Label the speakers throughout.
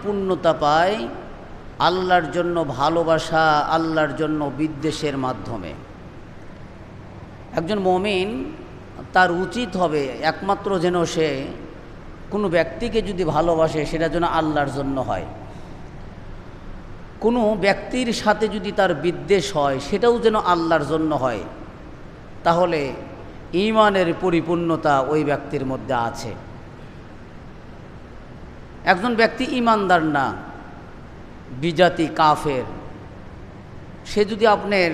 Speaker 1: পূর্ণতা পায় আল্লাহর জন্য ভালোবাসা, আল্লাহর জন্য বিদ্বেষের মাধ্যমে। একজন মুমিন তার উচিত হবে একমাত্র যেন সে কোনো ব্যক্তিকে যদি ভালোবাসে সেটা যেন আল্লাহর জন্য হয়। কোনো ব্যক্তির সাথে যদি তার বিদ্বেষ হয় সেটাও যেন আল্লাহর জন্য হয়। তাহলে ঈমানের পরিপূর্ণতা ওই ব্যক্তির মধ্যে আছে। একজন ব্যক্তি ঈমানদার না, বিজাতি কাফের, সে যদি আপনার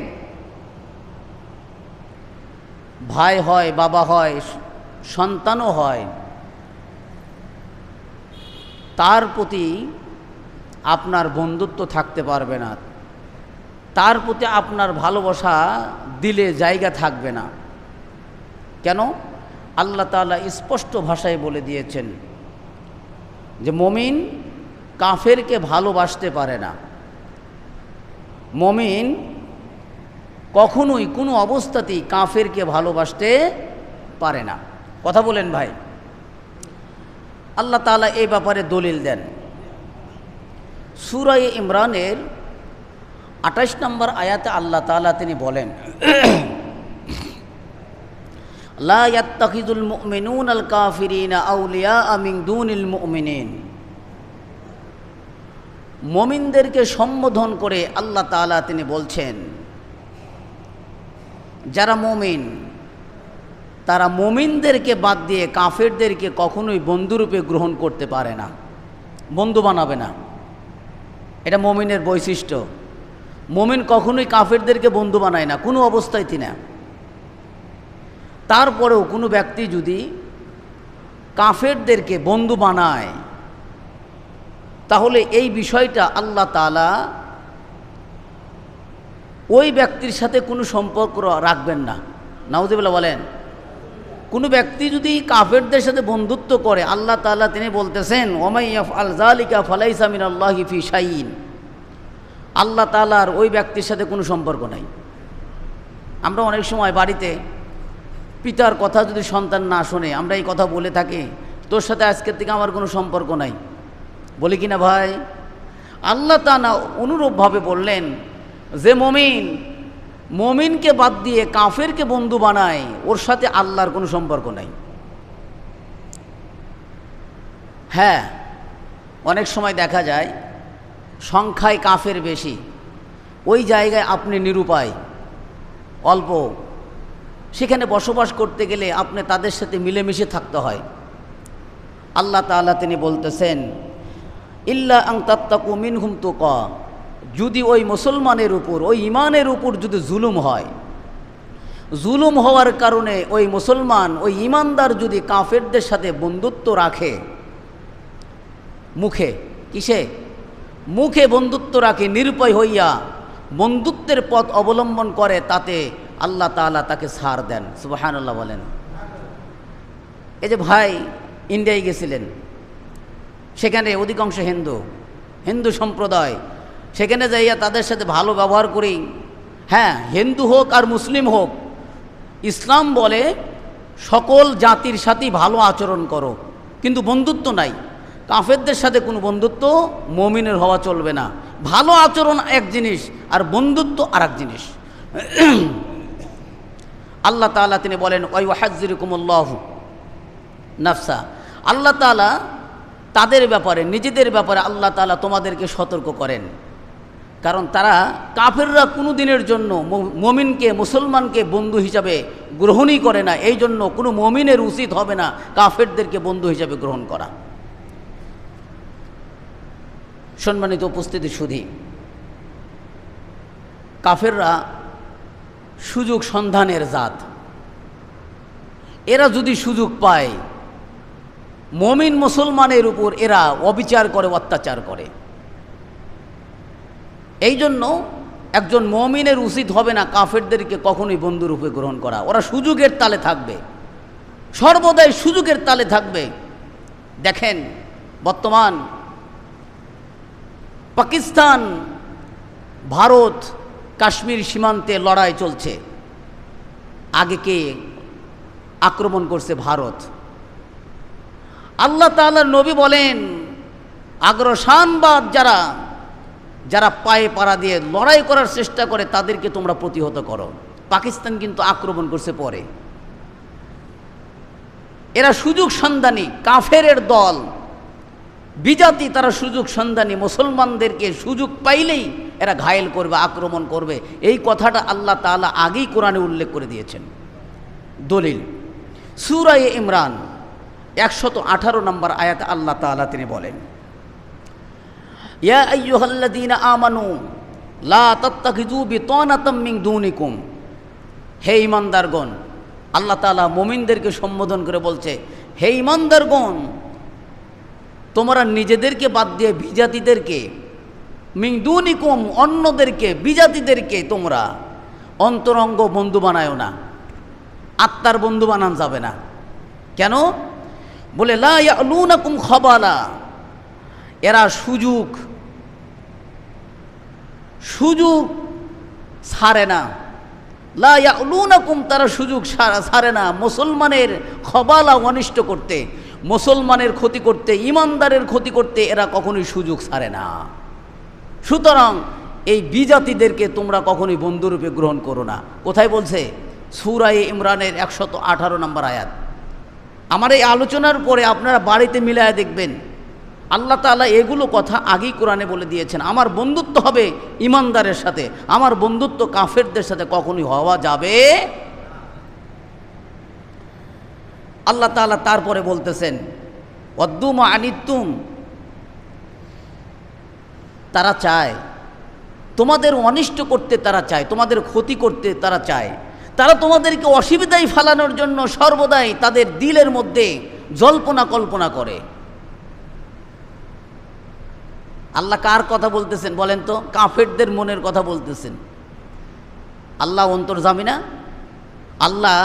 Speaker 1: ভাই হয়, বাবা হয়, সন্তানও হয়, তার প্রতি আপনার বন্ধুত্ব থাকতে পারবে না, তার প্রতি আপনার ভালোবাসা দিলে জায়গা থাকবে না। কেন? আল্লাহ তাআলা স্পষ্ট ভাষায় বলে দিয়েছেন যে মুমিন কাফেরকে ভালোবাসতে পারে না। মুমিন কখনোই কোনো অবস্থাতেই কাফেরকে ভালোবাসতে পারে না। কথা বলেন ভাই। আল্লাহ তাআলা এই ব্যাপারে দলিল দেন। সূরা ইমরানের ২৮ নম্বর আয়াতে আল্লাহ তাআলা তিনি বলেন, লা ইয়াত্তাখিযুল মুমিনুনাল কাফিরিনা আউলিয়া মিন দুনিল মুমিনিন। মুমিনদেরকে সম্বোধন করে আল্লাহ তাআলা তিনি বলছেন, যারা মুমিন তারা মুমিনদেরকে বাদ দিয়ে কাফেরদেরকে কখনোই বন্ধুরূপে গ্রহণ করতে পারে না, বন্ধু বানাবে না। এটা মুমিনের বৈশিষ্ট্য। মুমিন কখনোই কাফেরদেরকে বন্ধু বানায় না, কোনো অবস্থায় না। তারপরেও কোনো ব্যক্তি যদি কাফেরদেরকে বন্ধু বানায় তাহলে এই বিষয়টা আল্লাহ তাআলা ওই ব্যক্তির সাথে কোনো সম্পর্ক রাখবেন না। নাউযুবিল্লাহ বলেন। কোনো ব্যক্তি যদি কাফেরদের সাথে বন্ধুত্ব করে আল্লাহ তাআলা তিনি বলতেছেন, ওয়া ইয়াফআল যালিকা ফালাইসা মিনাল্লাহি ফি শাইইন। আল্লাহ তাআলার ওই ব্যক্তির সাথে কোনো সম্পর্ক নাই। আমরা অনেক সময় বাড়িতে পিতার কথা যদি সন্তান না শোনে আমরা এই কথা বলে থাকি, তোর সাথে আজকের থেকে আমার কোনো সম্পর্ক নাই, বলি কি না ভাই? আল্লাহ তাআলা অনুরূপভাবে বললেন যে মুমিনকে বাদ দিয়ে কাফেরকে বন্ধু বানায় ওর সাথে আল্লাহর কোনো সম্পর্ক নাই। হ্যাঁ, অনেক সময় দেখা যায় সংখ্যায় কাফের বেশি, ওই জায়গায় আপনি নিরুপায়, অল্প, সেখানে বসবাস করতে গেলে আপনি তাদের সাথে মিলেমিশে থাকতে হয়। আল্লাহ তাআলা তিনি বলতেছেন, ইল্লা আন তাত্তাকু মিনহুম তুকা। যদি ওই মুসলমানের উপর, ওই ঈমানের উপর যদি জুলুম হয়, জুলুম হওয়ার কারণে ওই মুসলমান, ওই ঈমানদার যদি কাফেরদের সাথে বন্ধুত্ব রাখে, মুখে, কিসে? মুখে বন্ধুত্ব রাখে, নিরুপায় হইয়া বন্ধুত্বের পথ অবলম্বন করে, তাতে আল্লাহ তাআলা তাকে ছাড় দেন। সুবহানাল্লাহ বলেন। এই যে ভাই ইন্ডিয়ায় গেছিলেন, সেখানে অধিকাংশ হিন্দু সম্প্রদায়, সেখানে যাইয়া তাদের সাথে ভালো ব্যবহার করি। হ্যাঁ, হিন্দু হোক আর মুসলিম হোক, ইসলাম বলে সকল জাতির সাথেই ভালো আচরণ করো, কিন্তু বন্ধুত্ব নাই। কাফেরদের সাথে কোনো বন্ধুত্ব মুমিনের হওয়া চলবে না। ভালো আচরণ এক জিনিস আর বন্ধুত্ব আর এক জিনিস। আল্লাহ তাআলা তিনি বলেন, ওয়া ইউহাজ্জিরুকুমুল্লাহু নাফসা। আল্লাহ তাআলা তাদের ব্যাপারে, নিজেদের ব্যাপারে আল্লাহ তাআলা তোমাদেরকে সতর্ক করেন। কারণ তারা, কাফেররা কোনো দিনের জন্য মুমিনকে, মুসলমানকে বন্ধু হিসাবে গ্রহণই করে না। এই জন্য কোনো মুমিনের উচিত হবে না কাফেরদেরকে বন্ধু হিসাবে গ্রহণ করা। সম্মানিত উপস্থিতি সুধী, কাফেররা সুযোগ সন্ধানের জাত। এরা যদি সুযোগ পায় মুমিন মুসলমানের উপর এরা অবিচার করে, অত্যাচার করে। এই জন্য একজন মুমিনের উচিত হবে না কাফেরদেরকে কখনোই বন্ধুরূপে গ্রহণ করা। ওরা সুযোগের তালে থাকবে, সর্বদাই সুযোগের তালে থাকবে। দেখেন, বর্তমান পাকিস্তান ভারত কাশ্মীর সীমান্তে লড়াই চলছে। আগে কে আক্রমণ করছে? ভারত। আল্লাহ তাআলার নবী বলেন, আগ্রাসনবাদ যারা যারা পায়ে পাড়া দিয়ে লড়াই করার চেষ্টা করে তাদেরকে তোমরা প্রতিহত করো। পাকিস্তান কিন্তু আক্রমণ করছে পরে, এরা সুযোগ সন্ধানী কাফেরের দল, বিজাতি, তারা সুযোগ সন্ধানী, মুসলমানদেরকে সুযোগ পাইলেই এরা ঘায়েল করবে, আক্রমণ করবে। এই কথাটা আল্লাহ তাআলা আগেই কোরআনে উল্লেখ করে দিয়েছেন। দলিল সূরা ইমরান 118 নম্বর আয়াতে আল্লাহ তাআলা তিনি বলেন, ইয়া আইয়ুহাল্লাযীনা আমানু লা তাত্তাখিযু বিতানাতাম মিন দুনিকুম। হে ঈমানদারগণ, আল্লাহ তাআলা মুমিনদেরকে সম্বোধন করে বলছে, হে ঈমানদারগণ, তোমরা নিজেদেরকে বাদ দিয়ে বিজাতিদেরকে, মিন দুনিকুম, অন্যদেরকে, বিজাতিদেরকে তোমরা অন্তরঙ্গ বন্ধু বানায়ো না। আত্মার বন্ধু বানান যাবে না। কেন? বলে লা ইয়ালুনাকুম খাবালা, এরা সুযোগ ছাড়ে না। লা ইয়ালুনাকুম, তারা সুযোগ ছাড়ে না মুসলমানের খবালা, অনিষ্ট করতে, মুসলমানের ক্ষতি করতে, ইমানদারের ক্ষতি করতে এরা কখনোই সুযোগ ছাড়ে না। সুতরাং এই বিজাতিদেরকে তোমরা কখনোই বন্ধুরূপে গ্রহণ করো না। কোথায় বলছে? সূরা ইমরানের 118 নম্বর আয়াত। আমার এই আলোচনার পরে আপনারা বাড়িতে মিলায় দেখবেন, আল্লাহ তাআলা এগুলো কথা আগেই কোরআনে বলে দিয়েছেন। আমার বন্ধুত্ব হবে ইমানদারের সাথে, আমার বন্ধুত্ব কাফেরদের সাথে কখনোই হওয়া যাবে। আল্লাহ তাআলা তারপরে বলতেছেন, ওয়াদ্দু মা আনিতুম, তারা চায় তোমাদের অনিষ্ট করতে, তারা চায় তোমাদের ক্ষতি করতে, তারা চায়, তারা তোমাদেরকে অসুবিধায় ফেলানোর জন্য সর্বদাই তাদের দিলের মধ্যে জল্পনা কল্পনা করে। আল্লাহ কার কথা বলতেছেন বলেন তো? কাফেরদের মনের কথা বলতেছেন। আল্লাহ অন্তর্যামী না? আল্লাহ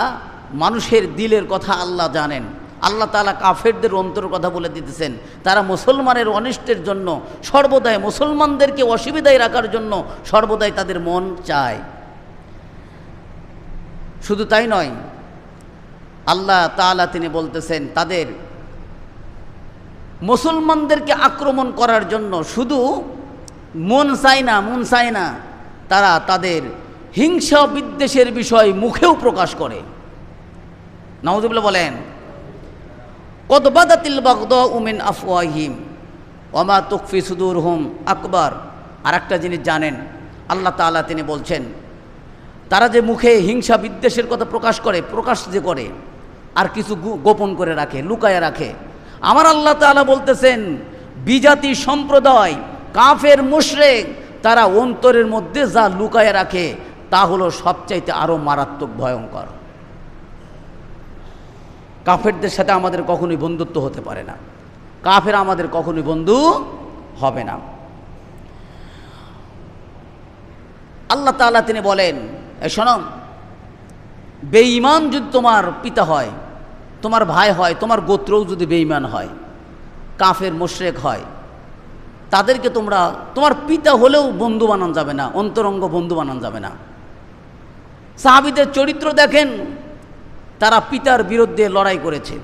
Speaker 1: মানুষের দিলের কথা আল্লাহ জানেন। আল্লাহ তাআলা কাফেরদের অন্তর কথা বলে দিতেছেন, তারা মুসলমানের অনিষ্টের জন্য সর্বদাই, মুসলমানদেরকে অসুবিধায় রাখার জন্য সর্বদাই তাদের মন চায়। শুধু তাই নয়, আল্লাহ তাআলা তিনি বলতেছেন তাদের মুসলমানদেরকে আক্রমণ করার জন্য শুধু মন চায় না, তারা তাদের হিংসা বিদ্বেষের বিষয় মুখেও প্রকাশ করে। নাউযুবিল্লাহ বলেন, কদ বাদাতিল বাগদাউ মিন আফওয়াহিম ওয়া মা তুখফি সুদুরহুম আকবার। আর একটা জিনিস জানেন, আল্লাহ তাআলা তিনি বলছেন, তারা যে মুখে হিংসা বিদ্বেষের কথা প্রকাশ করে, প্রকাশ যে করে আর কিছু গোপন করে রাখে, লুকায় রাখে। আমার আল্লাহ তাআলা বলতেছেন, বিজাতি সম্প্রদায়, কাফের মুশরিক, তারা অন্তরের মধ্যে যা লুকায় রাখে তা হলো সবচাইতে আরও মারাত্মক, ভয়ঙ্কর। কাফেরদের সাথে আমাদের কখনোই বন্ধুত্ব হতে পারে না, কাফের আমাদের কখনোই বন্ধু হবে না। আল্লাহ তাআলা তিনি বলেন, শোনো, বেঈমান যদি তোমার পিতা হয়, তোমার ভাই হয়, তোমার গোত্রও যদি বেঈমান হয়, কাফের মুশরিক হয়, তাদেরকে তোমরা তোমার পিতা হলেও বন্ধু বানান যাবে না, অন্তরঙ্গ বন্ধু বানান যাবে না। সাহাবীদের চরিত্র দেখেন, তারা পিতার বিরুদ্ধে লড়াই করেছে,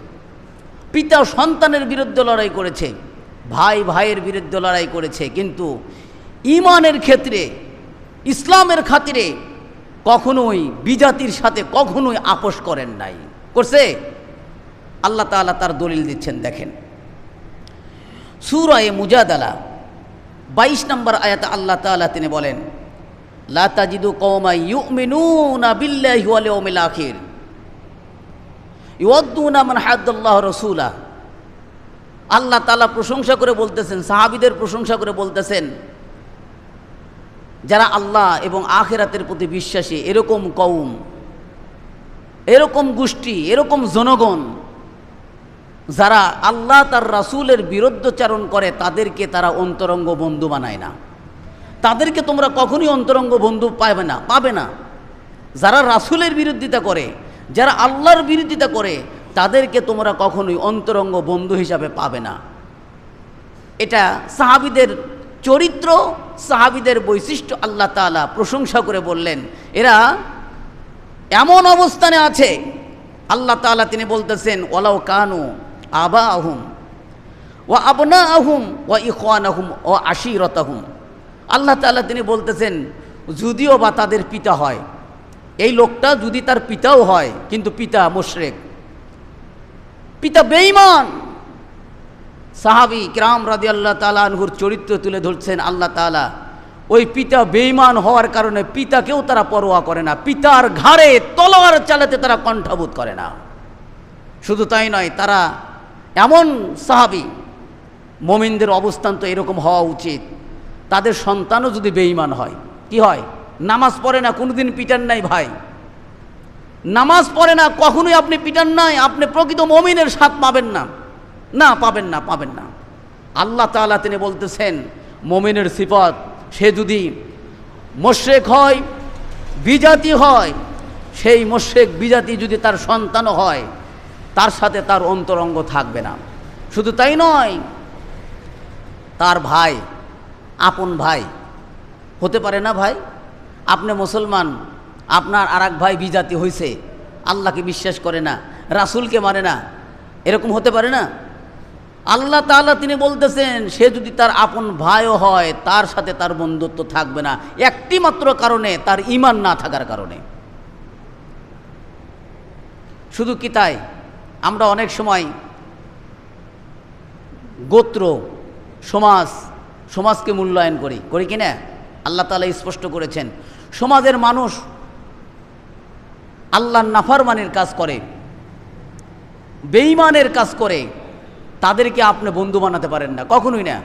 Speaker 1: পিতা সন্তানের বিরুদ্ধে লড়াই করেছে, ভাই ভাইয়ের বিরুদ্ধে লড়াই করেছে, কিন্তু ঈমানের ক্ষেত্রে, ইসলামের খাতিরে কখনোই বিজাতির সাথে কখনোই আপোষ করেন নাই। করছে? আল্লাহ তাআলা তার দলিল দিচ্ছেন, দেখেন সূরা মুজাদালা 22 নম্বর আয়াতে আল্লাহ তাআলা তিনি বলেন, লা তাজিদু কওমান ইউমিনুনা বিল্লাহি ওয়াল ইয়াউমিল আখির ইউয়াদ্দুনা মান হাদ্দাল্লাহু রাসূলা। আল্লাহ তাআলা প্রশংসা করে বলতেছেন, সাহাবীদের প্রশংসা করে বলতেছেন, যারা আল্লাহ এবং আখিরাতের প্রতি বিশ্বাসী, এরকম কওম, এরকম গোষ্ঠী, এরকম জনগণ যারা আল্লাহ তার রাসূলের বিরুদ্ধচারণ করে, তাদেরকে তারা অন্তরঙ্গ বন্ধু বানায় না। তাদেরকে তোমরা কখনোই অন্তরঙ্গ বন্ধু পাবে না। যারা রাসূলের বিরোধিতা করে, যারা আল্লাহর বিরোধিতা করে, তাদেরকে তোমরা কখনোই অন্তরঙ্গ বন্ধু হিসাবে পাবে না। এটা সাহাবীদের চরিত্র, সাহাবীদের বৈশিষ্ট্য আল্লাহ তাআলা প্রশংসা করে বললেন। এরা এমন অবস্থানে আছে, আল্লাহ তাআলা তিনি বলতেছেন, ওয়ালাউ কানু আবাহুম ওয়া আবনাআহুম ওয়া ইখওয়ানাহুম ওয়া আশীরাতাহুম। আল্লাহ তাআলা তিনি বলতেছেন যদিও বা তাদের পিতা হয়, এই লোকটা যদি তার পিতাও হয় কিন্তু পিতা মুশরিক, পিতা বেঈমান। সাহাবী কিরাম রাদিয়াল্লাহু তাআলা আনহুর চরিত্র তুলে ধরছেন আল্লাহ তাআলা। ওই পিতা বেঈমান হওয়ার কারণে পিতাকেও তারা পরোয়া করে না, পিতার ঘাড়ে তলোয়ার চালাতে তারা কণ্ঠাবোধ করে না। শুধু তাই নয়, তারা এমন সাহাবী, মুমিনদের অবস্থান তো এরকম হওয়া উচিত। তাদের সন্তানও যদি বেঈমান হয়, কি হয়? নামাজ পড়ে না, কোনোদিন পিটান নাই ভাই, নামাজ পড়ে না, কখনোই আপনি পিটান নাই, আপনি প্রকৃত মুমিনের স্বাদ পাবেন না, না পাবেন না, পাবেন না। আল্লাহ তাআলা তিনি বলতেছেন মুমিনের সিফাত, সে যদি মুশরিক হয়, বিজাতি হয়, সেই মুশরিক বিজাতি যদি তার সন্তানও হয়, তার সাথে তার অন্তরঙ্গ থাকবে না। শুধু তাই নয়, তার ভাই, আপন ভাই হতে পারে না। ভাই, আপনি মুসলমান, আপনার আর এক ভাই বিজাতি হয়েছে, আল্লাহকে বিশ্বাস করে না, রাসূলকে মানে না, এরকম হতে পারে না। আল্লাহ তাআলা তিনি বলতেছেন সে যদি তার আপন ভাইও হয়, তার সাথে তার বন্ধুত্ব থাকবে না, একটি মাত্র কারণে, তার ঈমান না থাকার কারণে। শুধু কি তাই, আমরা অনেক সময় গোত্র, সমাজকে মূল্যায়ন করি কি না? আল্লাহ তাআলা স্পষ্ট করেছেন সমাজের মানুষ আল্লাহর নাফরমানির কাজ করে, বেঈমানের কাজ করে, তাদেরকে আপনি বন্ধু বানাতে পারেন না, কখনোই না।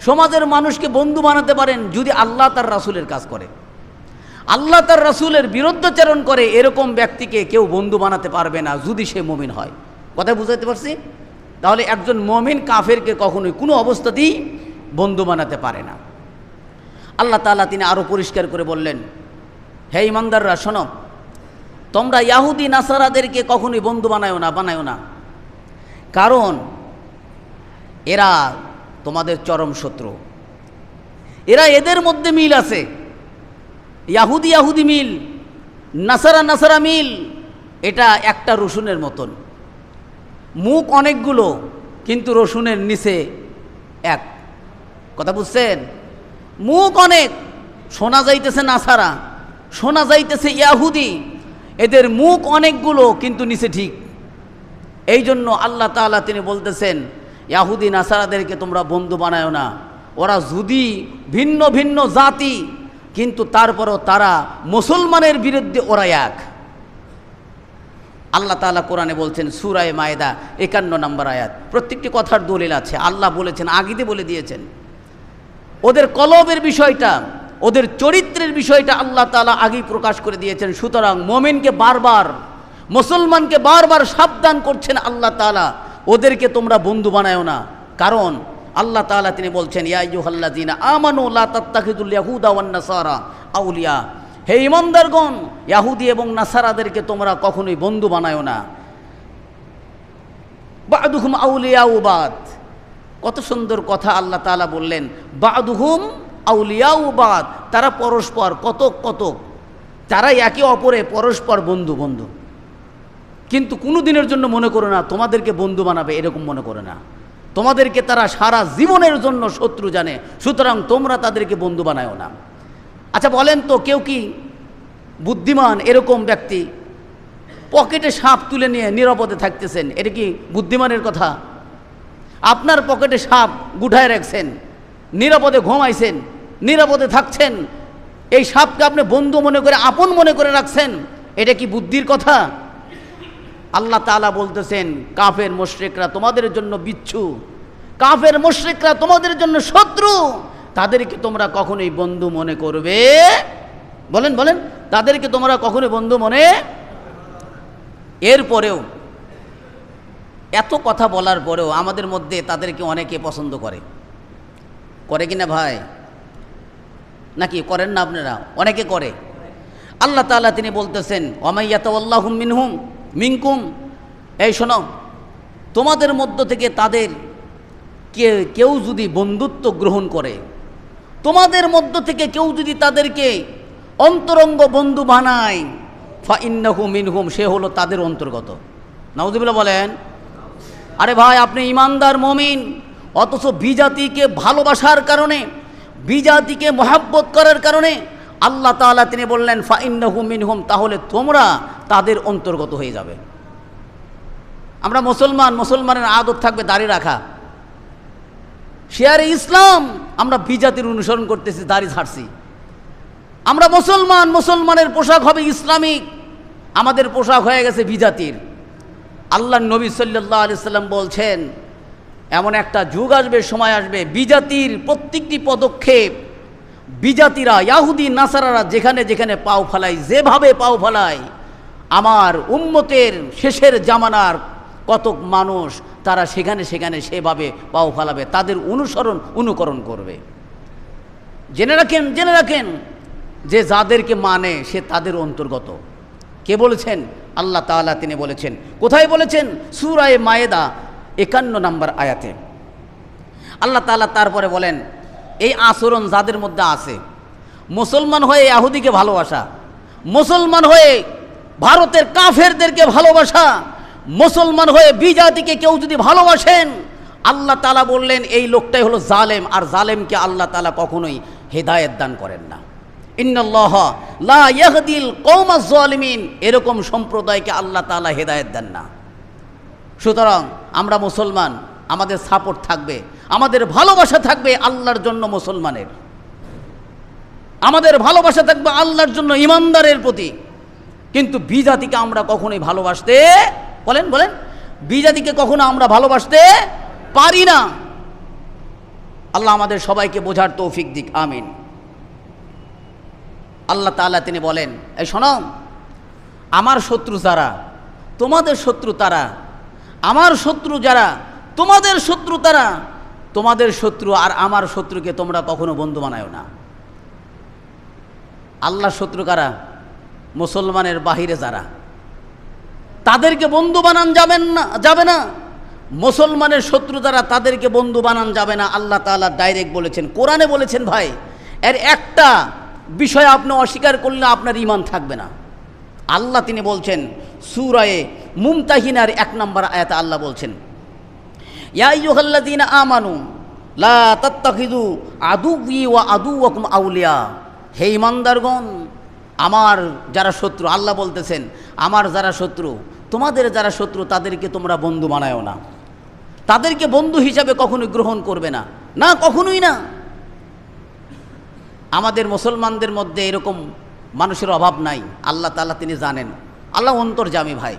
Speaker 1: সমাজের মানুষকে বন্ধু বানাতে পারেন যদি আল্লাহ তার রাসূলের কাজ করে। আল্লাহ তার রাসূলের বিরুদ্ধাচরণ করে এরকম ব্যক্তিকে কেউ বন্ধু বানাতে পারবে না যদি সে মুমিন হয়। কথা বুঝাতে পারছি? তাহলে একজন মুমিন কাফেরকে কখনোই কোনো অবস্থাতেই বন্ধু বানাতে পারে না। আল্লাহ তাআলা তিনি আরও পরিষ্কার করে বললেন, হে ঈমানদাররা শোনো, তোমরা ইহুদি নাসারাদেরকে কখনোই বন্ধু বানায়ো না, কারণ এরা তোমাদের চরম শত্রু। এদের মধ্যে মিল আছে, ইহুদি মিল, নাসারা মিল, এটা একটা রসুনের মতন, মুখ অনেকগুলো কিন্তু রসুনের নিচে এক। কথা বুঝছেন? মুখ অনেক, শোনা যাইতেছে নাসারা, শোনা যাইতেছে ইহুদি, এদের মুখ অনেকগুলো কিন্তু নিচে ঠিক। এই জন্য আল্লাহ তাআলা তিনি বলতেছেন ইহুদি নাসারাদেরকে তোমরা বন্ধু বানায়ো না। ওরা যদি ভিন্ন ভিন্ন জাতি, কিন্তু তারপরও তারা মুসলমানের বিরুদ্ধে ওরা এক। আল্লাহ তাআলা কোরআনে বলছেন সূরা মায়েদা 51 নম্বর আয়াত, প্রত্যেকটি কথার দলিল আছে। আল্লাহ বলেছেন, আগেতে বলে দিয়েছেন, ওদের কলবের বিষয়টা, ওদের চরিত্রের বিষয়টা আল্লাহ তাআলা আগেই প্রকাশ করে দিয়েছেন। সুতরাং মুমিনকে বারবার, মুসলমানকে বারবার সাবধান করছেন আল্লাহ তাআলা, ওদেরকে তোমরা বন্ধু বানায়ো না। কারণ আল্লাহ তাআলা তিনি বলছেন ইয়া আইয়ুহাল্লাযীনা আমানু লা তাত্তাখিযুল ইয়াহুদা ওয়ান নাসারা আউলিয়া, হে ঈমানদারগণ, ইহুদি এবং নাসারাদেরকে তোমরা কখনোই বন্ধু বানায়ো না। বা'দুহুম আউলিয়াউ বাদ, কত সুন্দর কথা আল্লাহ তাআলা বললেন, বা'দুহুম আউলিয়াউ বাদ, তারা পরস্পর কত তারা একে অপরে পরস্পর বন্ধু, কিন্তু কোনো দিনের জন্য মনে করো না তোমাদেরকে বন্ধু বানাবে, এরকম মনে করো না। তোমাদেরকে তারা সারা জীবনের জন্য শত্রু জানে, সুতরাং তোমরা তাদেরকে বন্ধু বানায়ো না। আচ্ছা বলেন তো, কেউ কি বুদ্ধিমান এরকম ব্যক্তি পকেটে সাপ তুলে নিয়ে নিরাপদে থাকতেছেন, এটা কি বুদ্ধিমানের কথা? আপনার পকেটে সাপ গুঠায় রাখছেন, নিরাপদে ঘুমাইছেন, নিরাপদে থাকছেন, এই সাপকে আপনি বন্ধু মনে করে, আপন মনে করে রাখছেন, এটা কি বুদ্ধির কথা? আল্লাহ তাআলা বলতেছেন কাফের মুশরিকরা তোমাদের জন্য বিচ্ছু, কাফের মুশরিকরা তোমাদের জন্য শত্রু, তাদেরকে তোমরা কখনোই বন্ধু মনে করবে? বলেন তাদেরকে তোমরা কখনোই বন্ধু মনে? এরপরেও, এত কথা বলার পরেও আমাদের মধ্যে তাদেরকে অনেকে পছন্দ করে কিনা ভাই? নাকি করেন না আপনারা? অনেকে করে। আল্লাহ তাআলা তিনি বলতেছেন ওয়ামাইয়াতাওয়াল্লাহুম মিনকুম, এই শোনো, তোমাদের মধ্য থেকে তাদের কেউ যদি বন্ধুত্ব গ্রহণ করে, তোমাদের মধ্য থেকে কেউ যদি তাদেরকে অন্তরঙ্গ বন্ধু বানায়, ফাইন্নাহু মিনহুম, সে হলো তাদের অন্তর্গত। নাউযুবিল্লাহ বলেন। আরে ভাই, আপনি ঈমানদার মুমিন, অথচ বিজাতিকে ভালোবাসার কারণে, বিজাতিকে মহাব্বত করার কারণে আল্লাহ তাআলা তিনি বললেন ফাইন্নাহুম মিনহুম, তাহলে তোমরা তাদের অন্তর্গত হয়ে যাবে। আমরা মুসলমান, মুসলমানের আদত থাকবে দাড়ি রাখা, শেয়ারে ইসলাম, আমরা বিজাতির অনুসরণ করতেছি, দাড়ি ছাড়ছি। আমরা মুসলমান, মুসলমানের পোশাক হবে ইসলামিক, আমাদের পোশাক হয়ে গেছে বিজাতির। আল্লাহর নবী সাল্লাল্লাহু আলাইহি সাল্লাম বলছেন এমন একটা যুগ আসবে, সময় আসবে, বিজাতির প্রত্যেকটি পদক্ষেপ, বিজাতিরা ইয়াহুদি নাসারারা যেখানে যেখানে পাও ফেলায়, যেভাবে পাও ফেলায়, আমার উম্মতের শেষের জামানার কতক মানুষ তারা সেখানে সেখানে সেভাবে পাও ফেলাবে, তাদের অনুকরণ করবে। জেনে রাখেন যে যাদেরকে মানে সে তাদের অন্তর্গত। কে বলেছেন? আল্লাহ তাআলা তিনি বলেছেন। কোথায় বলেছেন? সূরা মায়েদা 51 নম্বর আয়াতে আল্লাহ তাআলা তারপরে বলেন এই আচরণ যাদের মধ্যে আছে, মুসলমান হয়ে ইহুদিকে ভালোবাসা, মুসলমান হয়ে ভারতের কাফেরদেরকে ভালোবাসা, মুসলমান হয়ে বিজাতিকে কেউ যদি ভালোবাসেন, আল্লাহ তাআলা বললেন এই লোকটাই হলো জালেম, আর জালেমকে আল্লাহ তাআলা কখনোই হেদায়েত দান করেন না। ইন্নাল্লাহ লা ইয়াহদিল কওমাজ জালিমিন, এরকম সম্প্রদায়কে আল্লাহ তাআলা হেদায়েত দেন না। সুতরাং আমরা মুসলমান, আমাদের সাপোর্ট থাকবে, আমাদের ভালোবাসা থাকবে আল্লাহর জন্য মুসলমানের, আমাদের ভালোবাসা থাকবে আল্লাহর জন্য ইমানদারের প্রতি। কিন্তু বিজাতিকে আমরা কখনোই ভালোবাসতে বলেন বিজাতিকে কখনো আমরা ভালোবাসতে পারি না। আল্লাহ আমাদের সবাইকে বোঝার তৌফিক দিক, আমিন। আল্লাহ তাআলা তিনি বলেন এই শোনো, আমার শত্রু যারা তোমাদের শত্রু তারা, আমার শত্রু যারা তোমাদের শত্রু তারা, তোমাদের শত্রু আর আমার শত্রুকে তোমরা কখনো বন্ধু বানায়ো না। আল্লাহর শত্রু কারা? মুসলমানের বাহিরে যারা, তাদেরকে বন্ধু বানান যাবে না। মুসলমানের শত্রু যারা, তাদেরকে বন্ধু বানান যাবে না। আল্লাহ তাআলা ডাইরেক্ট বলেছেন, কোরআনে বলেছেন। ভাই, এর একটা বিষয় আপনি অস্বীকার করলে আপনার ঈমান থাকবে না। আল্লাহ তিনি বলছেন সূরা মুমতাহিনার 1 নম্বর আয়াতে আল্লাহ বলছেন ইয়া আইয়ুহাল্লাযীনা আমানু লা তাত্তাখিযু আদুওয়ি ওয়া আদুওয়াকুম আউলিয়া, হে ঈমানদারগণ, আমার যারা শত্রু, আল্লাহ বলতেছেন আমার যারা শত্রু, তোমাদের যারা শত্রু, তাদেরকে তোমরা বন্ধু বানায়ো না, তাদেরকে বন্ধু হিসাবে কখনোই গ্রহণ করবে না, না কখনোই না। আমাদের মুসলমানদের মধ্যে এরকম মানুষের অভাব নাই, আল্লাহ তাআলা তিনি জানেন। আল্লাহ অন্তর্যামী ভাই।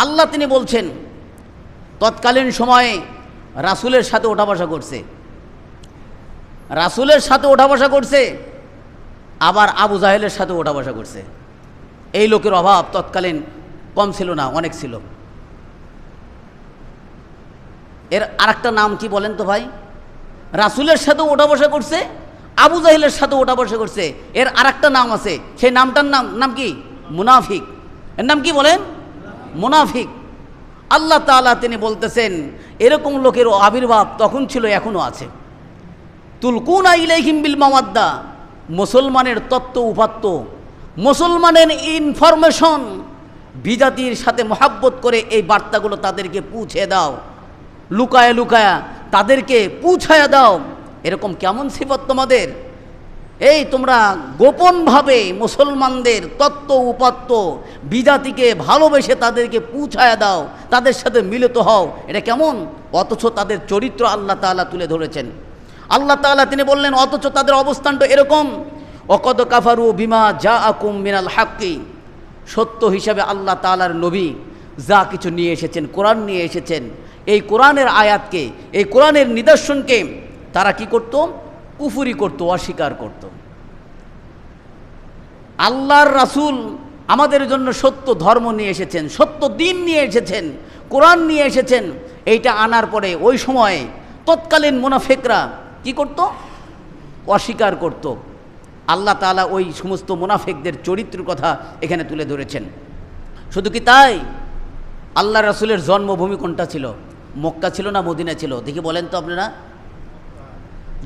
Speaker 1: আল্লাহ তিনি বলছেন তৎকালীন সময়ে রাসূলের সাথে ওঠা বসা করছে, রাসূলের সাথে ওঠা বসা করছে, আবার আবু জাহেলের সাথে ওঠা বসা করছে। এই লোকের অভাব তৎকালীন কম ছিল না, অনেক ছিল। এর আরেকটা নাম কি বলেন তো ভাই? রাসূলের সাথে ওঠা বসা করছে, আবু জাহেলের সাথে ওঠা বসা করছে, এর আরেকটা নাম আছে, সেই নামটার নাম কি? মুনাফিক। এর নাম কি বলেন? মুনাফিক। আল্লাহ তাআলা তিনি বলতেছেন এরকম লোকের আবির্ভাব তখন ছিল, এখনো আছে। তুলকুনা ইলাইহিম বিল মাওয়াদ্দা, মুসলমানের তত্ত্ব উপাত্ত, মুসলমানের ইনফরমেশন বিজাতির সাথে মহাব্বত করে এই বার্তাগুলো তাদেরকে পৌঁছে দাও, লুকায়া লুকায়া তাদেরকে পৌঁছায়া দাও। এরকম কেমন সিফত তোমাদের? এই তোমরা গোপনভাবে মুসলমানদের তত্ত্ব উপাত্ত বিজাতিকে ভালোবেসে তাদেরকে পৌঁছায়া দাও, তাদের সাথে মিলিত হও, এটা কেমন? অথচ তাদের চরিত্র আল্লাহ তাআলা তুলে ধরেছেন। আল্লাহ তাআলা তিনি বললেন অথচ তাদের অবস্থানটা এরকম, ওয়াকাদ কাফারু বিমা জাআকুম মিনাল হাক্কি, সত্য হিসাবে আল্লাহ তাআলার নবী যা কিছু নিয়ে এসেছেন, কোরআন নিয়ে এসেছেন, এই কোরআনের আয়াতকে, এই কোরআনের নিদর্শনকে তারা কি করত? কুফরি করত, অস্বীকার করত। আল্লাহর রাসূল আমাদের জন্য সত্য ধর্ম নিয়ে এসেছেন, সত্য দিন নিয়ে এসেছেন, কোরআন নিয়ে এসেছেন। এইটা আনার পরে ওই সময়ে তৎকালীন মুনাফিকরা কি করত? অস্বীকার করত। আল্লাহ তাআলা ওই সমস্ত মুনাফিকদের চরিত্রের কথা এখানে তুলে ধরেছেন। শুধু কি তাই? আল্লাহ রাসূলের জন্মভূমি কোনটা ছিল? মক্কা ছিল না মদিনা ছিল? দেখি বলেন তো আপনারা,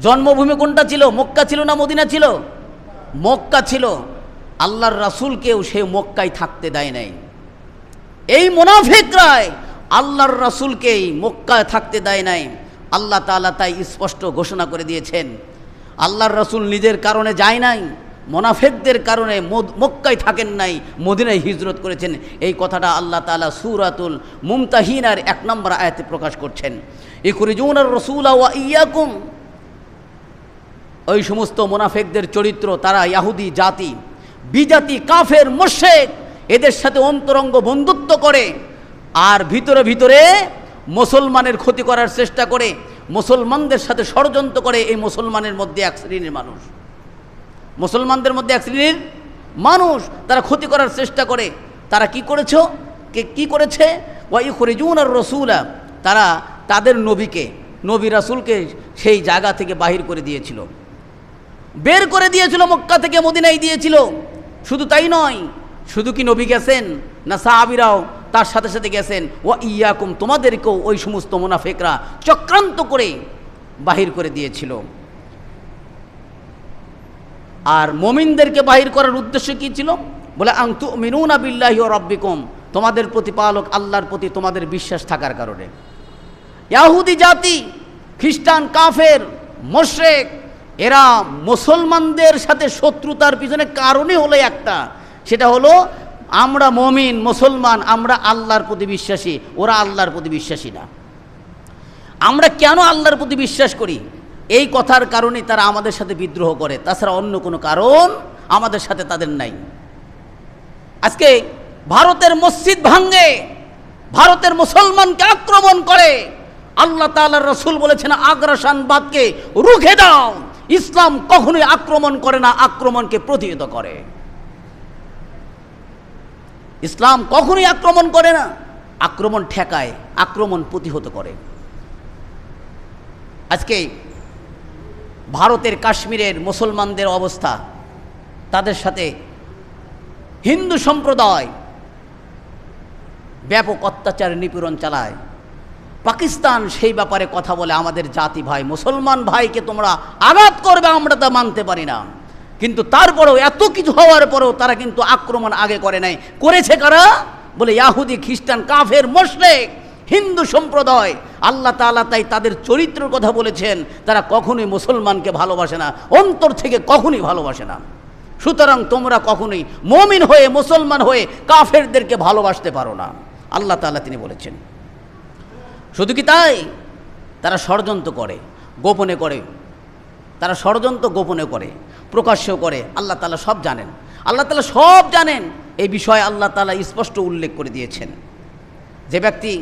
Speaker 1: জন্মভূমি কোনটা ছিল? মক্কা ছিল না মদিনা ছিল? মক্কা ছিল। আল্লাহর রাসূলকেও সে মক্কায় থাকতে দেয় নাই। এই মুনাফিকরাই আল্লাহর রাসূলকেই মক্কায় থাকতে দেয় নাই। আল্লাহ তাআলা তাই স্পষ্ট ঘোষণা করে দিয়েছেন। আল্লাহর রাসূল নিজের কারণে যায় নাই, মুনাফিকদের কারণে মক্কায় থাকেন নাই, মদিনায় হিজরত করেছেন। এই কথাটা আল্লাহ তাআলা সূরাতুল মুমতাহিনার 1 নম্বর আয়াতে প্রকাশ করছেন। ইখরিজুনার রাসূলা ওয়া ইয়াকুম, ওই সমস্ত মুনাফিকদের চরিত্র, তারা ইহুদি জাতি, বিজাতি, কাফের, মুশরিক, এদের সাথে অন্তরঙ্গ বন্ধুত্ব করে আর ভিতরে ভিতরে মুসলমানের ক্ষতি করার চেষ্টা করে, মুসলমানদের সাথে ষড়যন্ত্র করে। এই মুসলমানের মধ্যে এক শ্রেণীর মানুষ, মুসলমানদের মধ্যে এক শ্রেণীর মানুষ তারা ক্ষতি করার চেষ্টা করে। তারা কি করেছে ওয়া ইখরিজুনার রাসূলা, তারা তাদের নবী রাসূলকে সেই জায়গা থেকে বাহির করে দিয়েছিল, বের করে দিয়েছিল, মক্কা থেকে মদিনায় দিয়েছিল। শুধু তাই নয়, শুধু কি নবী গেছেন না, সাহাবীরাও তার সাথে সাথে গেছেন। ওয়া ইয়াকুম, তোমাদেরকেও ওই সমস্ত মুনাফিকরা চক্রান্ত করে বাহির করে দিয়েছিল। আর মুমিনদেরকে বাহির করার উদ্দেশ্য কি ছিল? বলে আন তুমিনুনা বিল্লাহি ওয়া রাব্বিকুম, তোমাদের প্রতিপালক আল্লাহর প্রতি তোমাদের বিশ্বাস থাকার কারণে। ইহুদি জাতি, খ্রিস্টান, কাফের, মুশরিক, এরা মুসলমানদের সাথে শত্রুতার পিছনে কারণই হলো একটা, সেটা হলো আমরা মুমিন মুসলমান, আমরা আল্লাহর প্রতি বিশ্বাসী, ওরা আল্লাহর প্রতি বিশ্বাসী না। আমরা কেন আল্লাহর প্রতি বিশ্বাস করি? এই কথার কারণে তারা আমাদের সাথে বিদ্রোহ করে, তাছাড়া অন্য কোনো কারণ আমাদের সাথে তাদের নাই। আজকে ভারতের মসজিদ ভাঙে, ভারতের মুসলমানকে আক্রমণ করে। আল্লাহ তাআলার রাসূল বলেছেন আগ্রাসনবাদকে রুখে দাও। ইসলাম কখনোই আক্রমণ করে না, আক্রমণকে প্রতিহত করে। ইসলাম কখনোই আক্রমণ করে না, আক্রমণ ঠেকায়, আক্রমণ প্রতিহত করে। আজকে ভারতের কাশ্মীরের মুসলমানদের অবস্থা, তাদের সাথে হিন্দু সম্প্রদায় ব্যাপক অত্যাচার নিপীড়ন চালায়। পাকিস্তান সেই ব্যাপারে কথা বলে, আমাদের জাতি ভাই, মুসলমান ভাইকে তোমরা আঘাত করবে, আমরা তা মানতে পারি না। কিন্তু তারপরেও, এত কিছু হওয়ার পরেও তারা কিন্তু আক্রমণ আগে করে নাই। করেছে কারা? বলে ইহুদি, খ্রিস্টান, কাফের, মুশরিক, হিন্দু সম্প্রদায়। আল্লাহ তাআলা তাই তাদের চরিত্রের কথা বলেছেন, তারা কখনোই মুসলমানকে ভালোবাসে না, অন্তর থেকে কখনোই ভালোবাসে না। সুতরাং তোমরা কখনোই মুমিন হয়ে, মুসলমান হয়ে কাফেরদেরকে ভালোবাসতে পারো না, আল্লাহ তাআলা তিনি বলেছেন। শুধু কি তাই? তারা ষড়যন্ত্র করে, গোপনে করে। তারা ষড়যন্ত্র গোপনে করে, প্রকাশ্যেও করে। আল্লাহ তাআলা সব জানেন, আল্লাহ তাআলা সব জানেন। এই বিষয়ে আল্লাহ তাআলা স্পষ্ট উল্লেখ করে দিয়েছেন। যে ব্যক্তি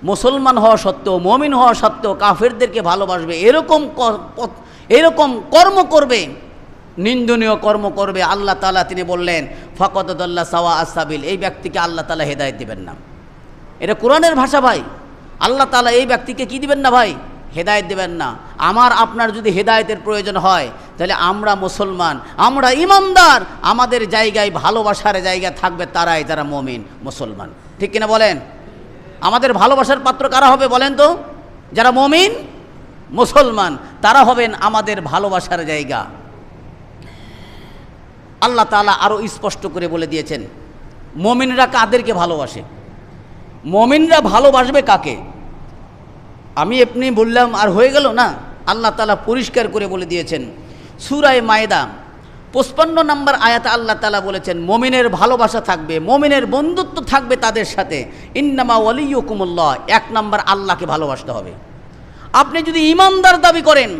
Speaker 1: মুসলমান হওয়া সত্ত্বেও, মুমিন হওয়া সত্ত্বেও কাফেরদেরকে ভালোবাসবে, এরকম কর্ম করবে, নিন্দনীয় কর্ম করবে, আল্লাহ তাআলা তিনি বললেন ফাকাদ দাল্লা সাওয়া আস-সাবিল, এই ব্যক্তিকে আল্লাহ তাআলা হেদায়েত দিবেন না। এটা কোরআনের ভাষা ভাই। আল্লাহ তাআলা এই ব্যক্তিকে কি দিবেন না ভাই? হেদায়েত দেবেন না। আমার আপনার যদি হেদায়েতের প্রয়োজন হয়, তাহলে আমরা মুসলমান, আমরা ইমানদার, আমাদের জায়গায় ভালোবাসার জায়গা থাকবে তারাই, যারা মুমিন মুসলমান। ঠিক কিনা বলেন? আমাদের ভালোবাসার পাত্র কারা হবে বলেন তো? যারা মুমিন মুসলমান, তারা হবেন আমাদের ভালোবাসার জায়গা। আল্লাহ তাআলা আরও স্পষ্ট করে বলে দিয়েছেন মুমিনরা কাদেরকে ভালোবাসে, মুমিনরা ভালোবাসবে কাকে। আমি এমনি বললাম আর হয়ে গেল না, আল্লাহ তাআলা পরিষ্কার করে বলে দিয়েছেন। সূরা মায়েদা 55 নম্বর আয়াতে আল্লাহ তাআলা বলেছেন মুমিনের ভালোবাসা থাকবে, মুমিনের বন্ধুত্ব থাকবে তাদের সাথে। ইন্নামা ওয়ালিয়ুকুমুল্লাহ, 1 নম্বর আল্লাহকে ভালোবাসতে হবে। আপনি যদি ইমানদার দাবি করেন,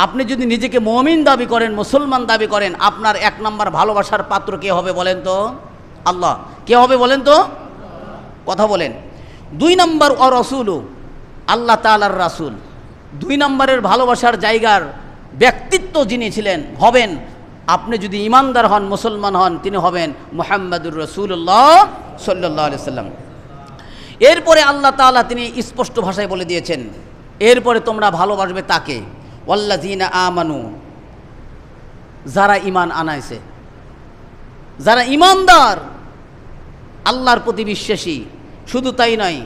Speaker 1: আপনি যদি নিজেকে মুমিন দাবি করেন, মুসলমান দাবি করেন, আপনার 1 নম্বর ভালোবাসার পাত্র কে হবে বলেন তো? আল্লাহ। কে হবে বলেন তো? কথা বলেন। 2 নম্বর ও রাসূলু, আল্লাহ তাআলার রাসূল। 2 নম্বরের ভালোবাসার জায়গার ব্যক্তিত্ব যিনি ছিলেন, হবেন, আপনি যদি ইমানদার হন, মুসলমান হন, তিনি হবেন মুহাম্মাদুর রাসূলুল্লাহ সাল্লাল্লাহু আলাইহি সাল্লাম। এরপরে আল্লাহ তাআলা তিনি স্পষ্ট ভাষায় বলে দিয়েছেন, এরপরে তোমরা ভালোবাসবে তাকে, ওয়াল্লাযিনা আমানু, যারা ঈমান আনাইছে, যারা ঈমানদার, আল্লাহর প্রতি বিশ্বাসী। শুধু তাই নয়,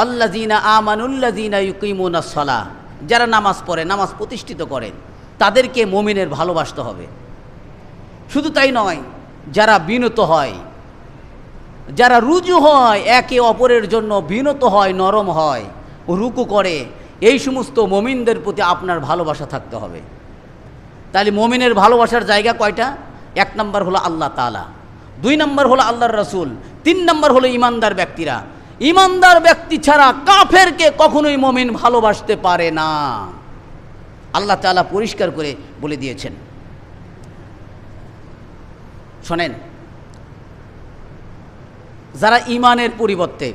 Speaker 1: আল্লাযিনা আমানুল্লাযিনা ইউকিমুনাস সালাহ, যারা নামাজ পড়ে, নামাজ প্রতিষ্ঠিত করে, তাদেরকে মুমিনের ভালোবাসতে হবে। শুধু তাই নয়, যারা বিনত হয়, যারা রুজু হয়, একে অপরের জন্য বিনত হয়, নরম হয়, রুকু করে, এই সমস্ত মুমিনদের প্রতি আপনার ভালোবাসা থাকতে হবে। তাহলে মুমিনের ভালোবাসার জায়গা কয়টা? 1 নম্বর হলো আল্লাহ তাআলা, 2 নম্বর হলো আল্লাহর রাসূল, 3 নম্বর হলো ইমানদার ব্যক্তিরা। ইমানদার ব্যক্তি ছাড়া কাফেরকে কখনোই মুমিন ভালোবাসতে পারে না। আল্লাহ তাআলা পরিষ্কার করে বলে দিয়েছেন। শোনেন, যারা ইমানের পরিবর্তে,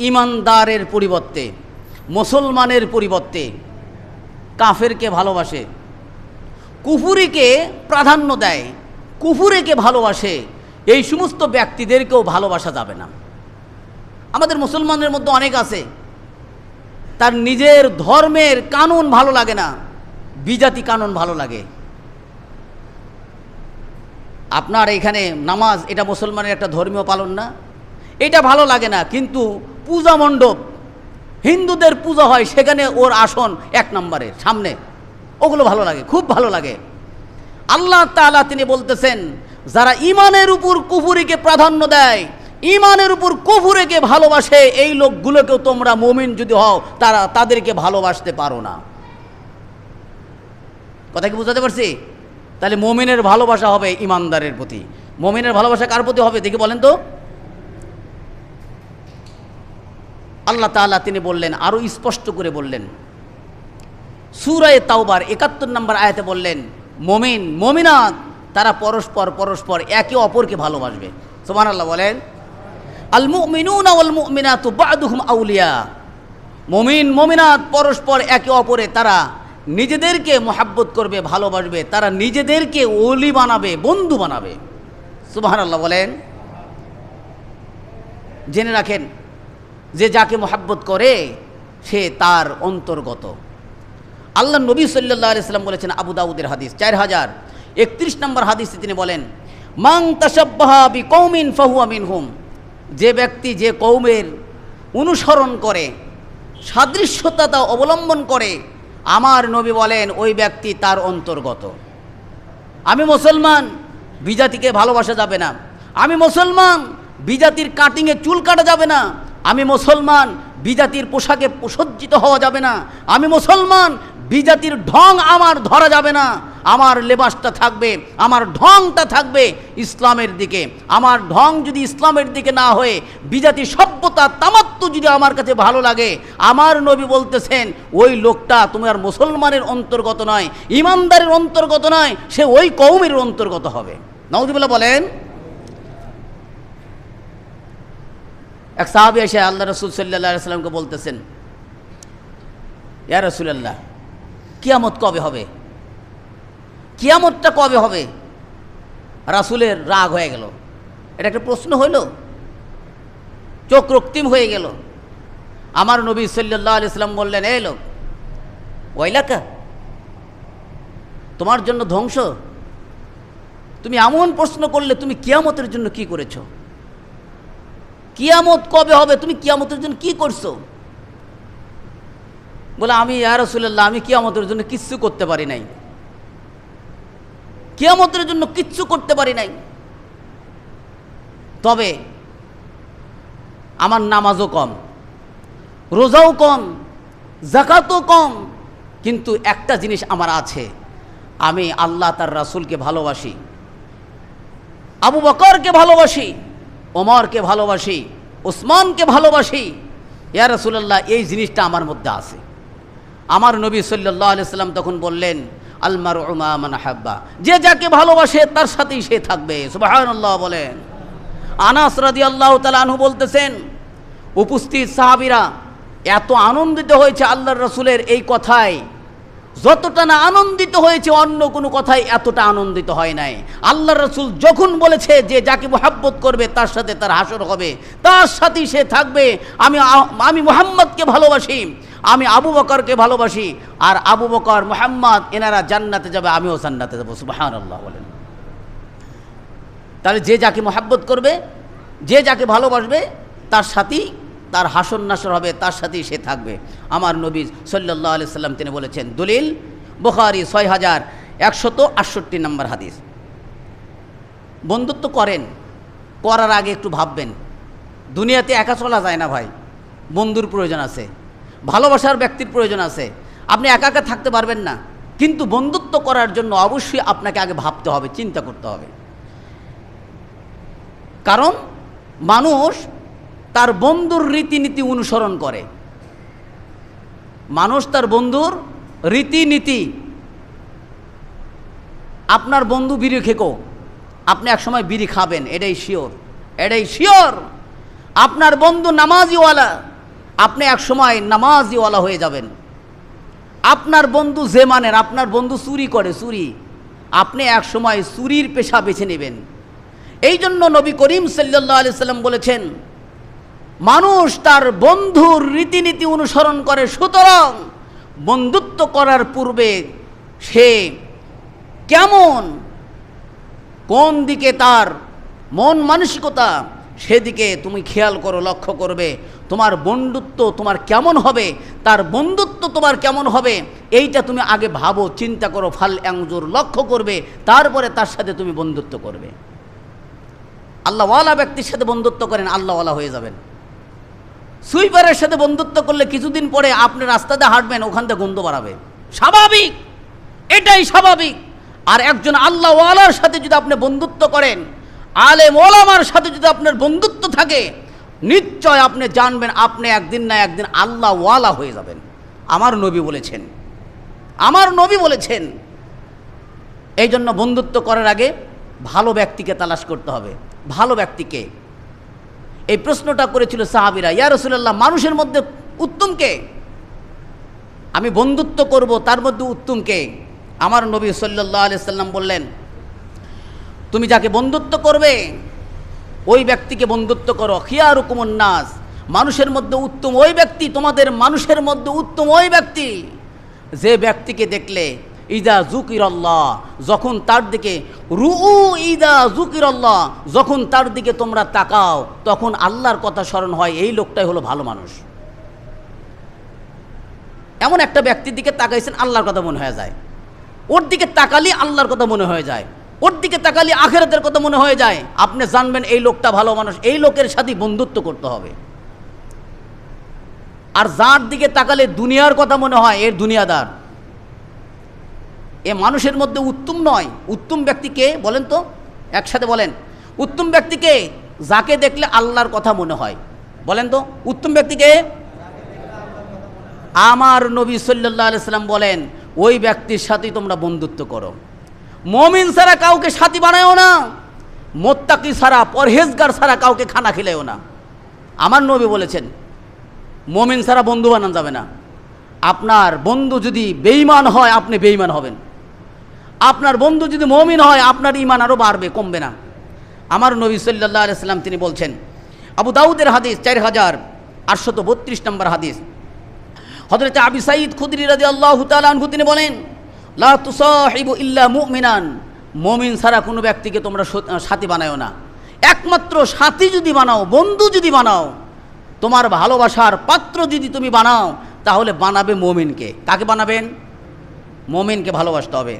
Speaker 1: ইমানদারের পরিবর্তে, মুসলমানের পরিবর্তে কাফেরকে ভালোবাসে, কুফুরিকে প্রাধান্য দেয়, কুফুরিকে ভালোবাসে, এই সমস্ত ব্যক্তিদেরকেও ভালোবাসা যাবে না। আমাদের মুসলমানদের মধ্যে অনেক আছে, তার নিজের ধর্মের কানুন ভালো লাগে না, বিজাতি কানুন ভালো লাগে। আপনার এখানে নামাজ, এটা মুসলমানের একটা ধর্মীয় পালন না, এটা ভালো লাগে না, কিন্তু পূজা মণ্ডপ, হিন্দুদের পূজা হয়, সেখানে ওর আসন 1 নম্বরের সামনে, ওগুলো ভালো লাগে, খুব ভালো লাগে। আল্লাহ তাআলা তিনি বলতেছেন, যারা ইমানের উপর কুফুরিকে প্রাধান্য দেয়, ইমানের উপর কুফুরিকে ভালোবাসে, এই লোকগুলোকেও তোমরা মুমিন যদি হও তাদেরকে ভালোবাসতে পারো না। কথা কি বুঝাতে পারছি? তাহলে মুমিনের ভালোবাসা হবে ইমানদারের প্রতি। মুমিনের ভালোবাসা কার প্রতি হবে দেখি বলেন তো? আল্লাহ তাআলা তিনি বললেন, আরো স্পষ্ট করে বললেন, সূরা তাওবার 71 নম্বর আয়াতে বললেন, মুমিন মুমিনাত তারা পরস্পর একে অপরকে ভালোবাসবে। সুবহানাল্লাহ বলেন। আল মুমিনুনা ওয়াল মুমিনাতু বা'দুহুম আউলিয়া। মুমিন মুমিনাত পরস্পর একে অপরে তারা নিজেদেরকে মহব্বত করবে, ভালোবাসবে, তারা নিজেদেরকে ওলি বানাবে, বন্ধু বানাবে। সুবহানাল্লাহ বলেন। জেনে রাখেন, যে যাকে মহব্বত করে সে তার অন্তর্গত। আল্লাহ নবী সাল্লাল্লাহু আলাইহি সাল্লাম বলেছেন, আবু দাউদের হাদিস 4031 নম্বর হাদিসে তিনি বলেন, মান তাশাব্বাহা বিকৌমিন ফাহুয়া মিনহুম। যে ব্যক্তি যে কওমের অনুসরণ করে, সাদৃশ্যতা অবলম্বন করে, আমার নবী বলেন ওই ব্যক্তি তার অন্তর্গত। আমি মুসলমান, বিজাতিকে ভালোবাসা যাবে না। আমি মুসলমান, বিজাতির কাটিংয়ে চুল কাটা যাবে না। আমি মুসলমান, বিজাতির পোশাকে সজ্জিত হওয়া যাবে না। আমি মুসলমান, বিজাতির ঢং আমার ধরা যাবে না। আমার লেবাসটা থাকবে, আমার ঢংটা থাকবে ইসলামের দিকে। আমার ঢং যদি ইসলামের দিকে না হয়ে বিজাতি সভ্যতা তামাত্ম যদি আমার কাছে ভালো লাগে, আমার নবী বলতেছেন ওই লোকটা তোমার মুসলমানের অন্তর্গত নয়, ইমানদারের অন্তর্গত নয়, সে ওই কওমের অন্তর্গত হবে। নাউযুবিল্লাহ বলেন। এক সাহাবী এসে আল্লাহ রাসূল সাল্লাল্লাহু আলাইহি সাল্লামকে বলতেছেন, ইয়া রাসূলুল্লাহ, কিয়ামত কবে হবে? কিয়ামতটা কবে হবে? রাসূলের রাগ হয়ে গেল। এটা একটা প্রশ্ন হইল, চোখ রক্তিম হয়ে গেল। আমার নবী সাল্লাল্লাহু আলাইহি সাল্লাম বললেন, এই লোক, ওয়াইলাকা, তোমার জন্য ধ্বংস। তুমি এমন প্রশ্ন করলে, তুমি কিয়ামতের জন্য কি করেছো? কিয়ামত কবে হবে, তুমি কিয়ামতের জন্য কি করছো? বলে, আমি ইয়া রাসূলুল্লাহ, আমি কিয়ামতের জন্য কিচ্ছু করতে পারি নাই, কিয়ামতের জন্য কিচ্ছু করতে পারি নাই। তবে আমার নামাজও কম, রোজাও কম, যাকাতও কম, কিন্তু একটা জিনিস আমার আছে, আমি আল্লাহ তার রাসূলকে ভালোবাসি, আবু বকরকে ভালোবাসি, ওমরকে ভালোবাসি, ওসমানকে ভালোবাসি। ইয়া রাসূলুল্লাহ, এই জিনিসটা আমার মধ্যে আছে। আমার নবী সাল্লাল্লাহু আলাইহি সাল্লাম তখন বললেন, আল মারউ মা মান আহাব্বা, যে যাকে ভালোবাসে তার সাথেই সে থাকবে। সুবহানাল্লাহ বলেন। আনাস রাদিয়াল্লাহু তাআলা আনহু বলতেছেন, উপস্থিত সাহাবীরা এত আনন্দিত হয়েছে আল্লাহর রাসূলের এই কথায়, যতটা না আনন্দিত হয়েছে অন্য কোনো কথায় এতটা আনন্দিত হয় নাই। আল্লাহর রাসূল যখন বলেছে যে যাকে মহব্বত করবে তার সাথে তার হাসর হবে, তার সাথেই সে থাকবে। আমি মুহাম্মদকে ভালোবাসি, আমি আবু বকরকে ভালোবাসি, আর আবু বকর, মুহাম্মদ এনারা জান্নাতে যাবে, আমিও জান্নাতে যাব। সুবহানাল্লাহ বলেন। তাহলে যে যাকে মহব্বত করবে, যে যাকে ভালোবাসবে, তার সাথেই তার হাসর নাসর হবে, তার সাথেই সে থাকবে। আমার নবী সাল্লাল্লাহু আলাইহি সাল্লাম তিনি বলেছেন, দলিল বুখারী 6168 নম্বর হাদিস। বন্ধুত্ব করেন, করার আগে একটু ভাববেন, দুনিয়াতে একা চলা যায় না ভাই, বন্ধুর প্রয়োজন আছে। ভালোবাসার ব্যক্তির প্রয়োজন আছে। আপনি একা একা থাকতে পারবেন না, কিন্তু বন্ধুত্ব করার জন্য অবশ্যই আপনাকে আগে ভাবতে হবে, চিন্তা করতে হবে। কারণ মানুষ তার বন্ধুর রীতিনীতি অনুসরণ করে। মানুষ তার বন্ধুর রীতিনীতি। আপনার বন্ধু বিড়ি খেকো, আপনি একসময় বিড়ি খাবেন, এটাই শিওর, এটাই শিওর। আপনার বন্ধু নামাজিওয়ালা, আপনি একসময় নামাজিওয়ালা হয়ে যাবেন। আপনার বন্ধু যে মানের, আপনার বন্ধু চুরি করে, চুরি, আপনি একসময় চুরির পেশা বেছে নেবেন। এই জন্য নবী করিম সাল্লাল্লাহু আলাইহি সাল্লাম বলেছেন, মানুষ তার বন্ধুর রীতিনীতি অনুসরণ করে। সুতরাং বন্ধুত্ব করার পূর্বে সে কেমন, কোন দিকে তার মন মানসিকতা, সেদিকে তুমি খেয়াল করো, লক্ষ্য করবে। তোমার বন্ধুত্ব তোমার কেমন হবে, তার বন্ধুত্ব তোমার কেমন হবে, এইটা তুমি আগে ভাবো, চিন্তা করো, ফাল অ্যাংজুর, লক্ষ্য করবে, তারপরে তার সাথে তুমি বন্ধুত্ব করবে। আল্লাহওয়ালা ব্যক্তির সাথে বন্ধুত্ব করেন, আল্লাহওয়ালা হয়ে যাবেন। সুইপারের সাথে বন্ধুত্ব করলে কিছুদিন পরে আপনি রাস্তাতে হাঁটবেন, ওখান থেকে গন্ধ বাড়াবে, স্বাভাবিক, এটাই স্বাভাবিক। আর একজন আল্লাহওয়ালার সাথে যদি আপনি বন্ধুত্ব করেন, আলেম ওলামার সাথে যদি আপনার বন্ধুত্ব থাকে, নিশ্চয় আপনি জানবেন আপনি একদিন না একদিন আল্লাহওয়ালা হয়ে যাবেন। আমার নবী বলেছেন, আমার নবী বলেছেন। এই জন্য বন্ধুত্ব করার আগে ভালো ব্যক্তিকে তালাশ করতে হবে। ভালো ব্যক্তিকে, এই প্রশ্নটা করেছিল সাহাবীরা, ইয়া রাসূলুল্লাহ, মানুষের মধ্যে উত্তম কে? আমি বন্ধুত্ব করব, তার মধ্যে উত্তম কে? আমার নবী সাল্লাল্লাহু আলাইহি সাল্লাম বললেন, তুমি যাকে বন্ধুত্ব করবে ওই ব্যক্তিকে বন্ধুত্ব করো। খিয়ারুকুমুন নাস, মানুষের মধ্যে উত্তম ওই ব্যক্তি, তোমাদের মানুষের মধ্যে উত্তম ওই ব্যক্তি যে ব্যক্তিকে দেখলে ইদা যুকিরাল্লাহ, যখন তার দিকে ইদা যুকিরাল্লাহ, যখন তার দিকে তোমরা তাকাও তখন আল্লাহর কথা স্মরণ হয়, এই লোকটাই হলো ভালো মানুষ। এমন একটা ব্যক্তির দিকে তাকাইছেন, আল্লাহর কথা মনে হয়ে যায়, ওর দিকে তাকালি আল্লাহর কথা মনে হয়ে যায়, ওর দিকে তাকালি আখিরাতের কথা মনে হয়ে যায়, আপনি জানবেন এই লোকটা ভালো মানুষ। এই লোকের সাথে বন্ধুত্ব করতে হবে। আর যার দিকে তাকালে দুনিয়ার কথা মনে হয়, এর দুনিয়াদার, এ মানুষের মধ্যে উত্তম নয়। উত্তম ব্যক্তিকে বলেন তো, একসাথে বলেন, উত্তম ব্যক্তিকে যাকে দেখলে আল্লাহর কথা মনে হয়। বলেন তো, উত্তম ব্যক্তিকে? আমার নবী সাল্লাল্লাহু আলাইহি সাল্লাম বলেন, ওই ব্যক্তির সাথেই তোমরা বন্ধুত্ব করো। মুমিন ছাড়া কাউকে সাথী বানায়ও না, মুত্তাকি ছাড়া, পরহেজগার ছাড়া কাউকে খানা খেলেও না। আমার নবী বলেছেন, মুমিন ছাড়া বন্ধু বানানো যাবে না। আপনার বন্ধু যদি বেঈমান হয়, আপনি বেঈমান হবেন। আপনার বন্ধু যদি মুমিন হয়, আপনার ঈমান আরও বাড়বে, কমবে না। আমার নবী সাল্লাল্লাহু আলাইহি সাল্লাম তিনি বলছেন, আবু দাউদের হাদিস 4832 নম্বর হাদিস, হযরত আবু সাঈদ খুদরি রাদিয়াল্লাহু তাআলা আনহু তিনি বলেন, লা তুসাহিবু ইল্লা মুমিনান, মুমিন ছাড়া কোনো ব্যক্তিকে তোমরা সাথী বানায়ও না। একমাত্র সাথী যদি বানাও, বন্ধু যদি বানাও, তোমার ভালোবাসার পাত্র যদি তুমি বানাও, তাহলে বানাবে মুমিনকে। কাকে বানাবেন? মুমিনকে ভালোবাসতে হবে।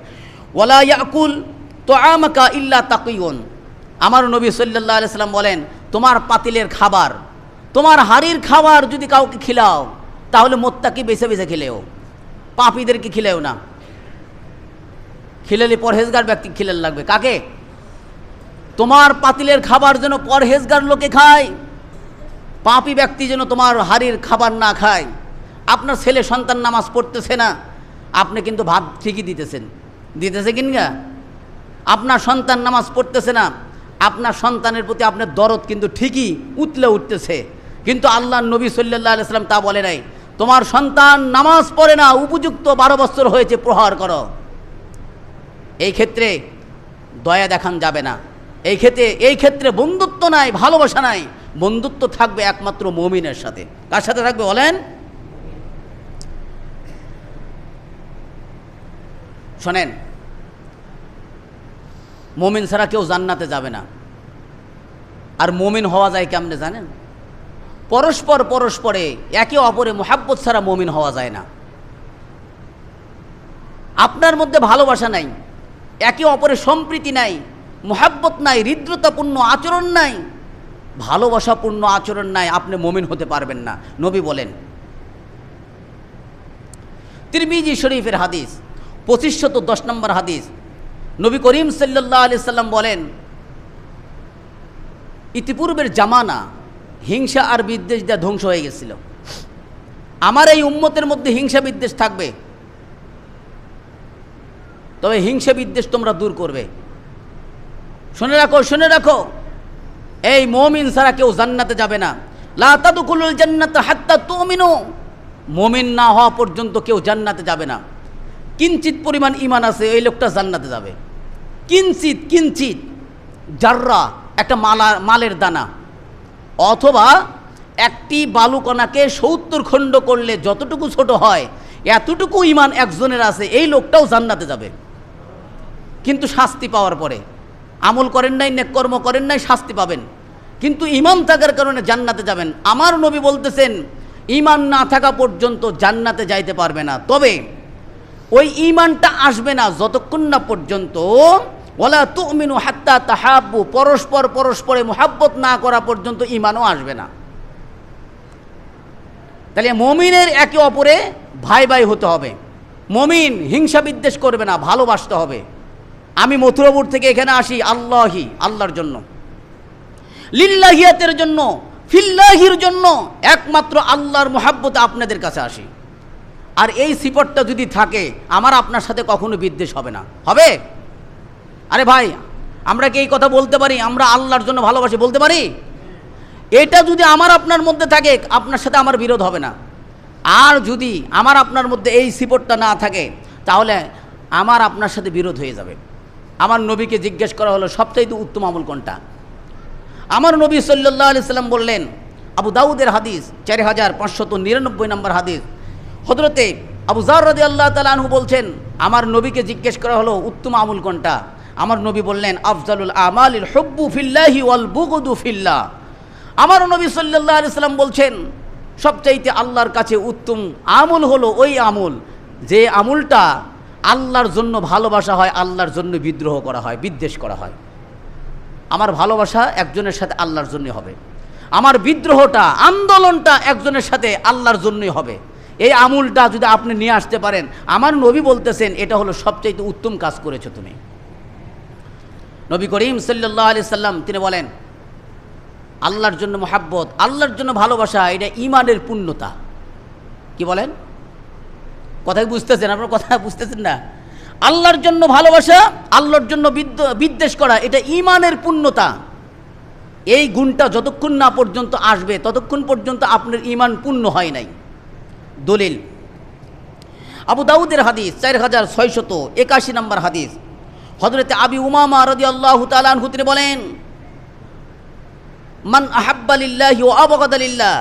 Speaker 1: ওয়ালা ইয়াকুল তুআমাকা ইল্লা তাকিয়ুন, আমার নবী সাল্লাল্লাহু আলাইহি সাল্লাম বলেন, তোমার পাতিলের খাবার, তোমার হাড়ির খাবার যদি কাউকে খিলাও, তাহলে মুত্তাকি বেছে বেছে খেলেও, পাপীদেরকে খিলেও না। খিলেলে পরহেজগার ব্যক্তি খিলেল লাগবে। কাকে? তোমার পাতিলের খাবার যেন পরহেজগার লোকে খায়, পাপী ব্যক্তি যেন তোমার হাড়ির খাবার না খায়। আপনার ছেলে সন্তান নামাজ পড়তেছে না, আপনি কিন্তু ভাত ঠিকই দিতেছে কিনা? আপনার সন্তান নামাজ পড়তেছে না, আপনার সন্তানের প্রতি আপনার দরদ কিন্তু ঠিকই উতলে উঠতেছে, কিন্তু আল্লাহর নবী সাল্লাল্লাহু আলাইহি সাল্লাম তা বলে নাই, তোমার সন্তান নামাজ পড়ে না, উপযুক্ত 12 বছর হয়েছে, প্রহার করো। এই ক্ষেত্রে দয়া দেখান যাবে না। এই ক্ষেত্রে বন্ধুত্ব নাই, ভালোবাসা নাই। বন্ধুত্ব থাকবে একমাত্র মুমিনের সাথে। কার সাথে থাকবে বলেন? শোনেন, মুমিন ছাড়া কেউ জান্নাতে যাবে না। আর মুমিন হওয়া যায় কেমনে জানেন? পরস্পরে একে অপরে মুহাব্বত ছাড়া মুমিন হওয়া যায় না। আপনার মধ্যে ভালোবাসা নাই, একে অপরের সম্প্রীতি নাই, মুহাব্বত নাই, হৃদ্রতাপূর্ণ আচরণ নাই, ভালোবাসাপূর্ণ আচরণ নাই, আপনি মুমিন হতে পারবেন না। নবী বলেন, তিরমিজি শরীফের হাদিস 2510 নম্বর হাদিস। নবী করিম সাল্লাল্লাহু আলাইহি সাল্লাম বলেন, ইতিপূর্বের জামানা হিংসা আর বিদ্বেষ দিয়ে ধ্বংস হয়ে গেছিল। আমার এই উম্মতের মধ্যে হিংসা বিদ্বেষ থাকবে, তবে হিংসা বিদ্বেষ তোমরা দূর করবে। শুনে রাখো, শুনে রাখো, এই মুমিন ছাড়া কেউ জান্নাতে যাবে না। লা তাদখুলুল জান্নাতা হাত্তা তুমিনু, মুমিন না হওয়া পর্যন্ত কেউ জান্নাতে যাবে না। কিঞ্চিত পরিমাণ ঈমান আছে এই লোকটা জান্নাতে যাবে। কিঞ্চিত, কিঞ্চিত জাররা, একটা মালের দানা, অথবা একটি বালুকণাকে 70 খণ্ড করলে যতটুকু ছোট হয় এতটুকু ঈমান একজনের আছে, এই লোকটাও জান্নাতে যাবে। কিন্তু শাস্তি পাওয়ার পরে, আমল করেন নাই, নেক কর্ম করেন নাই, শাস্তি পাবেন, কিন্তু ঈমান থাকার কারণে জান্নাতে যাবেন। আমার নবী বলতেছেন ঈমান না থাকা পর্যন্ত জান্নাতে যাইতে পারবে না। তবে ওই ঈমানটা আসবে না যতক্ষণ না পর্যন্ত ওয়ালা তুমিনু হাত্তা তাহাব্বু, পরস্পর পরস্পরে মুহাব্বত না করা পর্যন্ত ঈমানও আসবে না। তাহলে মুমিনের একে অপরে ভাই ভাই হতে হবে। মুমিন হিংসা বিদ্বেষ করবে না, ভালোবাসতে হবে। আমি মথুরাপুর থেকে এখানে আসি আল্লাহি, আল্লাহর জন্য, লিল্লাহিয়াতের জন্য, ফিল্লাহির জন্য, একমাত্র আল্লাহর মুহাব্বতে আপনাদের কাছে আসি। আর এই সিফতটা যদি থাকে, আমার আপনার সাথে কখনো বিদ্বেষ হবে না। হবে? আরে ভাই, আমরা কি এই কথা বলতে পারি আমরা আল্লাহর জন্য ভালোবাসি, বলতে পারি? এটা যদি আমার আপনার মধ্যে থাকে, আপনার সাথে আমার বিরোধ হবে না। আর যদি আমার আপনার মধ্যে এই সিফতটা না থাকে, তাহলে আমার আপনার সাথে বিরোধ হয়ে যাবে। আমার নবীকে জিজ্ঞেস করা হলো সবচাইতে উত্তম আমল কোনটা? আমার নবী সাল্লাল্লাহু আলাইহি সাল্লাম বললেন, আবু দাউদের হাদিস 4599 নম্বর হাদিস, হযরতে আবু যার রাদিয়াল্লাহু তাআলা আনহু বলছেন, আমার নবীকে জিজ্ঞেস করা হলো উত্তম আমল কোনটা? আমার নবী বললেন, আফজালুল আমালিল হুব্বু ফিল্লাহি ওয়াল বুগদু ফিল্লাহ। আমার নবী সাল্লাল্লাহু আলাইহি সাল্লাম বলছেন, সবচাইতে আল্লাহর কাছে উত্তম আমল হলো ওই আমল যে আমলটা আল্লাহর জন্য ভালোবাসা হয়, আল্লাহর জন্য বিদ্রোহ করা হয়, বিদ্বেষ করা হয়। আমার ভালোবাসা একজনের সাথে আল্লাহর জন্য হবে, আমার বিদ্রোহটা, আন্দোলনটা একজনের সাথে আল্লাহর জন্যই হবে। এই আমলটা যদি আপনি নিয়ে আসতে পারেন, আমার নবী বলতেছেন এটা হলো সবচাইতে উত্তম কাজ করেছো তুমি। নবী করিম সাল্লাল্লাহু আলাইহি সাল্লাম তিনি বলেন, আল্লাহর জন্য মুহাব্বত, আল্লাহর জন্য ভালোবাসা, এটা ঈমানের পূর্ণতা। কি বলেন? কথাই বুঝতেছেন? আপনার কথা বুঝতেছেন না? আল্লাহর জন্য ভালোবাসা, আল্লাহর জন্য বিদ্বেষ করা, এটা ঈমানের পূর্ণতা। এই গুণটা যতক্ষণ না পর্যন্ত আসবে ততক্ষণ পর্যন্ত আপনার ঈমান পূর্ণ হয় নাই। দলিল আবু দাউদের হাদিস 4681 নম্বর হাদিস, হযরতে আবি উমামা রাদিয়াল্লাহু তাআলা আনহু তিনি বলেন, মান আহাব্বা লিল্লাহি ওয়া আবগাদা লিল্লাহ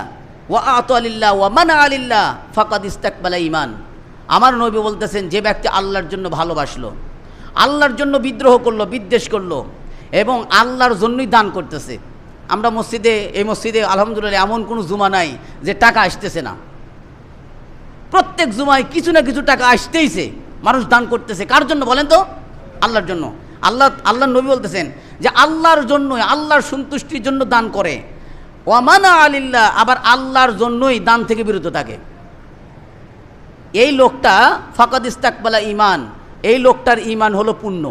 Speaker 1: ওয়া আতা লিল্লাহ ওয়া মানা লিল্লাহ ফাকাদ ইস্তাকবালা ঈমান। আমার নবী বলতেছেন, যে ব্যক্তি আল্লাহর জন্য ভালোবাসলো, আল্লাহর জন্য বিদ্রোহ করলো, বিদ্বেষ করলো, এবং আল্লাহর জন্যই দান করতেছে। আমরা মসজিদে, এই মসজিদে আলহামদুলিল্লাহ এমন কোনো জুমা নাই যে টাকা আসতেছে না। প্রত্যেক জুমায় কিছু না কিছু টাকা আসতেইছে, মানুষ দান করতেছে। কার জন্য বলেন তো? আল্লাহর জন্য। আল্লাহর নবী বলতেছেন যে আল্লাহর জন্য, আল্লাহর সন্তুষ্টির জন্য দান করে। ওয়ামানা আলিল্লাহ, আবার আল্লাহর জন্যই দান থেকে বিরত থাকে। এই লোকটা ফাকাদ ইস্তাকবালা ঈমান, এই লোকটার ঈমান হলো পূর্ণ।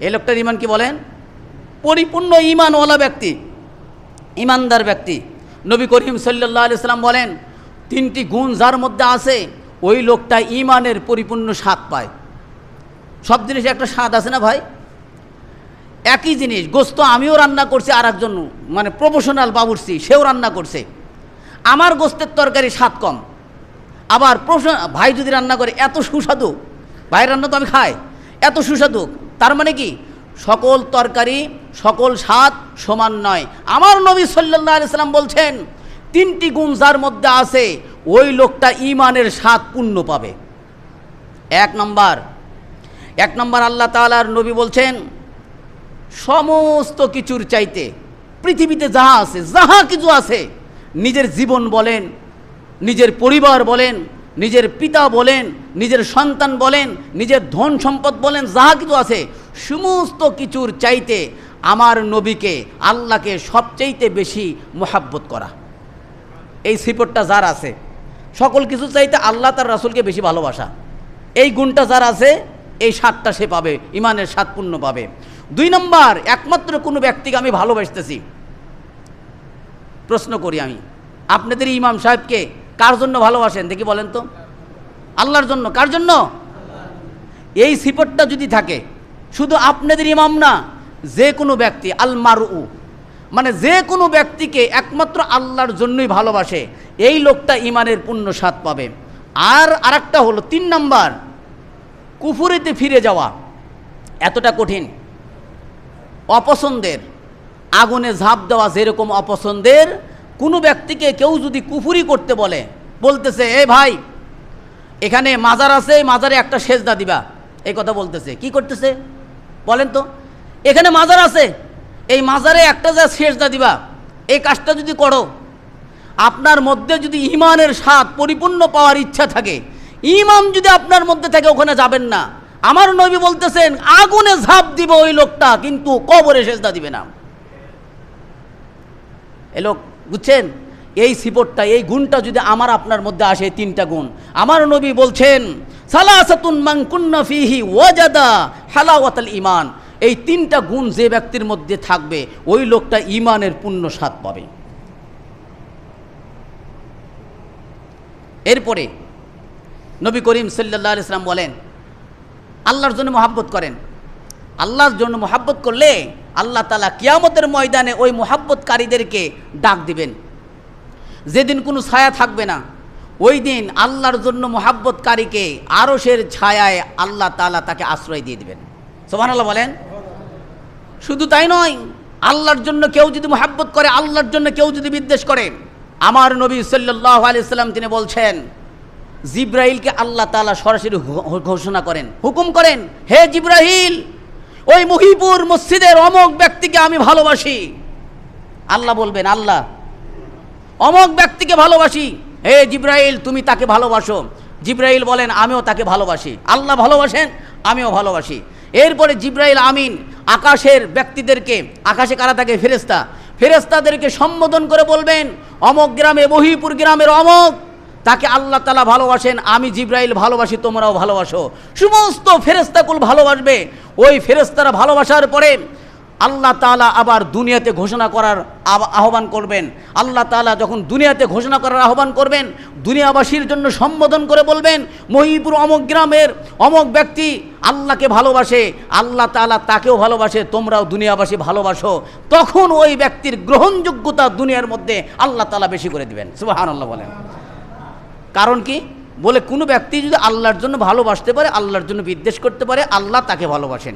Speaker 1: এই লোকটার ঈমান কি বলেন? পরিপূর্ণ ঈমানওয়ালা ব্যক্তি, ঈমানদার ব্যক্তি। নবী করিম সাল্লাল্লাহু আলাইহি সাল্লাম বলেন, 3টি গুণ যার মধ্যে আছে ওই লোকটা ঈমানের পরিপূর্ণ স্বাদ পায়। সব জিনিস একটা স্বাদ আছে না ভাই? একই জিনিস, গোস্ত আমিও রান্না করছি, আর একজন মানে প্রফেশনাল বাবুর্চি সেও রান্না করছে, আমার গোস্তের তরকারি স্বাদ কম। আবার ভাই যদি রান্না করে এত সুস্বাদু, ভাইয়ের রান্না তো আমি খাই, এত সুস্বাদু, তার মানে কি সকল তরকারি, সকল স্বাদ সমান নয়। আমার নবী সাল্লাল্লাহু আলাইহি সাল্লাম বলছেন, 3টি গুণ যার মধ্যে আছে ওই লোকটা ঈমানের স্বাদ পূর্ণ পাবে। এক নম্বর আল্লাহ তাআলার নবী বলছেন, সমস্ত কিছুর চাইতে পৃথিবীতে যাহা আছে, যাহা কিছু আছে, নিজের জীবন বলেন, নিজের পরিবার বলেন, নিজের পিতা বলেন, নিজের সন্তান বলেন, নিজের ধন সম্পদ বলেন, যাহা কিছু আছে সমস্ত কিছুর চাইতে আমার নবীকে, আল্লাহকে সবচাইতে বেশি মুহাব্বত করা। এই সিফতটা যার আছে, সকল কিছু চাইতে আল্লাহ তার রাসূলকে বেশি ভালোবাসা, এই গুণটা যার আছে এই স্বাদটা সে পাবে, ইমানের স্বাদ পূর্ণ পাবে। 2 নম্বর, একমাত্র কোনো ব্যক্তিকে আমি ভালোবাসতেছি। প্রশ্ন করি আমি, আপনাদের ইমাম সাহেবকে কার জন্য ভালোবাসেন দেখি বলেন তো? আল্লাহর জন্য। কার জন্য? এই সিফতটা যদি থাকে, শুধু আপনাদের ইমাম না, যে কোনো ব্যক্তি, আল মারউ মানে যে কোনো ব্যক্তিকে একমাত্র আল্লাহর জন্যই ভালোবাসে, এই লোকটা ইমানের পূর্ণ স্বাদ পাবে। আর আরেকটা হলো 3 নম্বর, কুফুরিতে ফিরে যাওয়া এতটা কঠিন। অপছন্দের আগুনে ঝাঁপ দেওয়া যেরকম অপছন্দের, কোনো ব্যক্তিকে কেউ যদি কুফুরি করতে বলতেছে এ ভাই এখানে মাজার আছে, মাজারে একটা সেজদা দিবা, এই কথা বলতেছে, কি করতেছে বলেন তো? এখানে মাজার আছে, এই মাজারে একটা যা সেজদা দিবা, এই কাজটা যদি করো, আপনার মধ্যে যদি ইমানের স্বাদ পরিপূর্ণ পাওয়ার ইচ্ছা থাকে, ইমান যদি আপনার মধ্যে থাকে, ওখানে যাবেন না। আমার নবী বলতেছেন আগুনে ঝাঁপ দিবে ওই লোকটা, কিন্তু কবরে সেজদা দিবে না। এই লোক, বুঝছেন? এই সিফতটা, এই গুণটা যদি আমার আপনার মধ্যে আসে, 3টা গুণ, আমার নবী বলছেন সালাসাতুন মান কুন্না ফিহি ওয়াজাদা হালাওয়াতাল ঈমান, এই 3টা গুণ যে ব্যক্তির মধ্যে থাকবে, ওই লোকটা ঈমানের পূর্ণ স্বাদ পাবে। এরপরে নবী করিম সাল্লাল্লাহু আলাইহি ওয়াসাল্লাম বলেন আল্লাহর জন্য মহব্বত করেন। আল্লাহর জন্য মহব্বত করলে আল্লাহ তাআলা কিয়ামতের ময়দানে ওই মহব্বতকারীদেরকে ডাক দিবেন। যেদিন কোনো ছায়া থাকবে না, ওই দিন আল্লাহর জন্য মহব্বতকারীকে আরশের ছায়ায় আল্লাহ তাআলা তাকে আশ্রয় দিয়ে দিবেন। সুবহানাল্লাহ বলেন। শুধু তাই নয়, আল্লাহর জন্য কেউ যদি মহব্বত করে, আল্লাহর জন্য কেউ যদি বিদ্বেষ করে, আমার নবী সাল্লাল্লাহু আলাইহি সাল্লাম তিনি বলছেন জিব্রাইলকে আল্লাহ তাআলা সরাসরি ঘোষণা করেন, হুকুম করেন, হে জিব্রাইল, ওই মুহিপুর মসজিদের অমুক ব্যক্তিকে আমি ভালোবাসি। আল্লাহ বলবেন, আল্লাহ অমুক ব্যক্তিকে ভালোবাসি, হে জিব্রাইল তুমি তাকে ভালোবাসো। জিব্রাইল বলেন আমিও তাকে ভালোবাসি। আল্লাহ ভালোবাসেন, আমিও ভালোবাসি। এরপরে জিব্রাইল আমিন আকাশের ব্যক্তিদেরকে, আকাশে কারা থাকে? ফেরেশতা, ফেরেশতাদেরকে সম্বোধন করে বলবেন অমুক গ্রামে, মহিপুর গ্রামের অমুক, তাকে আল্লাহ তাআলা ভালোবাসেন, আমি জিব্রাইল ভালোবাসি, তোমরাও ভালোবাসো। সমস্ত ফেরেশতাকুল ভালোবাসবে। ওই ফেরেশতারা ভালোবাসার পরে আল্লাহ তাআলা আবার দুনিয়াতে ঘোষণা করার আহ্বান করবেন। আল্লাহ তাআলা যখন দুনিয়াতে ঘোষণা করার আহ্বান করবেন, দুনিয়াবাসীর জন্য সম্বোধন করে বলবেন মহিপুর অমুক গ্রামের অমুক ব্যক্তি আল্লাহকে ভালোবাসে, আল্লাহ তাআলা তাকেও ভালোবাসে, তোমরাও দুনিয়াবাসী ভালোবাসো। তখন ওই ব্যক্তির গ্রহণযোগ্যতা দুনিয়ার মধ্যে আল্লাহ তাআলা বেশি করে দিবেন। সুবহানাল্লাহ বলেন। কারণ কি? বলে কোনো ব্যক্তি যদি আল্লাহর জন্য ভালোবাসতে পারে, আল্লাহর জন্য বিদ্বেষ করতে পারে, আল্লাহ তাকে ভালোবাসেন।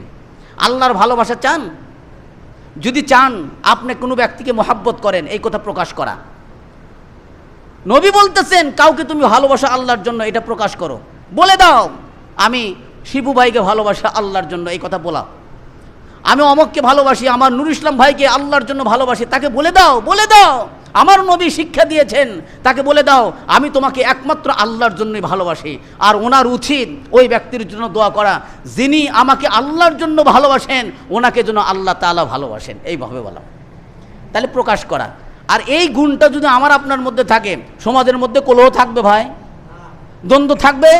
Speaker 1: আল্লাহর ভালোবাসা চান? যদি চান আপনি কোনো ব্যক্তিকে মহব্বত করেন, এই কথা প্রকাশ করা। নবী বলতেছেন কাউকে তুমি ভালোবাসা আল্লাহর জন্য, এটা প্রকাশ করো, বলে দাও আমি শিবু ভাইকে ভালোবাসা আল্লাহর জন্য, এই কথা বলা। আমি অমককে ভালোবাসি, আমার নুর ইসলাম ভাইকে আল্লাহর জন্য ভালোবাসি, তাকে বলে দাও, বলে দাও। আমার নবী শিক্ষা দিয়েছেন, তাকে বলে দাও আমি তোমাকে একমাত্র আল্লাহর জন্যই ভালোবাসি। আর ওনার উচিত ওই ব্যক্তির জন্য দোয়া করা যিনি আমাকে আল্লাহর জন্য ভালোবাসেন, ওনাকে যেন আল্লাহ তাআলা ভালোবাসেন, এইভাবে বলা, তাহলে প্রকাশ করা। আর এই গুণটা যদি আমার আপনার মধ্যে থাকে, সমাজের মধ্যে কলহ থাকবে ভাই, দ্বন্দ্ব থাকবে।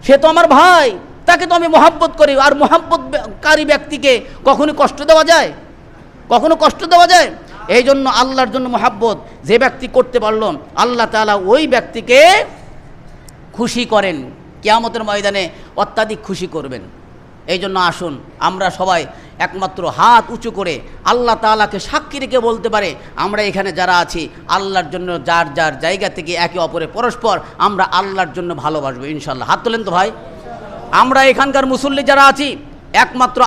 Speaker 1: সে তো আমার ভাই, তাকে তো আমি মহব্বত করি। আর মহব্বতকারী ব্যক্তিকে কখনো কষ্ট দেওয়া যায়? কখনো কষ্ট দেওয়া যায়? এই জন্য আল্লাহর জন্য মহব্বত যে ব্যক্তি করতে পারল, আল্লাহ তাআলা ওই ব্যক্তিকে খুশি করেন, কিয়ামতের ময়দানে অত্যাধিক খুশি করবেন। এই জন্য আসুন আমরা সবাই একমাত্র হাত উঁচু করে আল্লাহ তাআলাকে সাক্ষী রেখে বলতে পারে, আমরা এখানে যারা আছি আল্লাহর জন্য যার যার জায়গা থেকে একে অপরে পরস্পর আমরা আল্লাহর জন্য ভালোবাসবো ইনশাআল্লাহ। হাত তোলেন তো ভাই। আমরা এখানকার মুসল্লি যারা আছি একমাত্র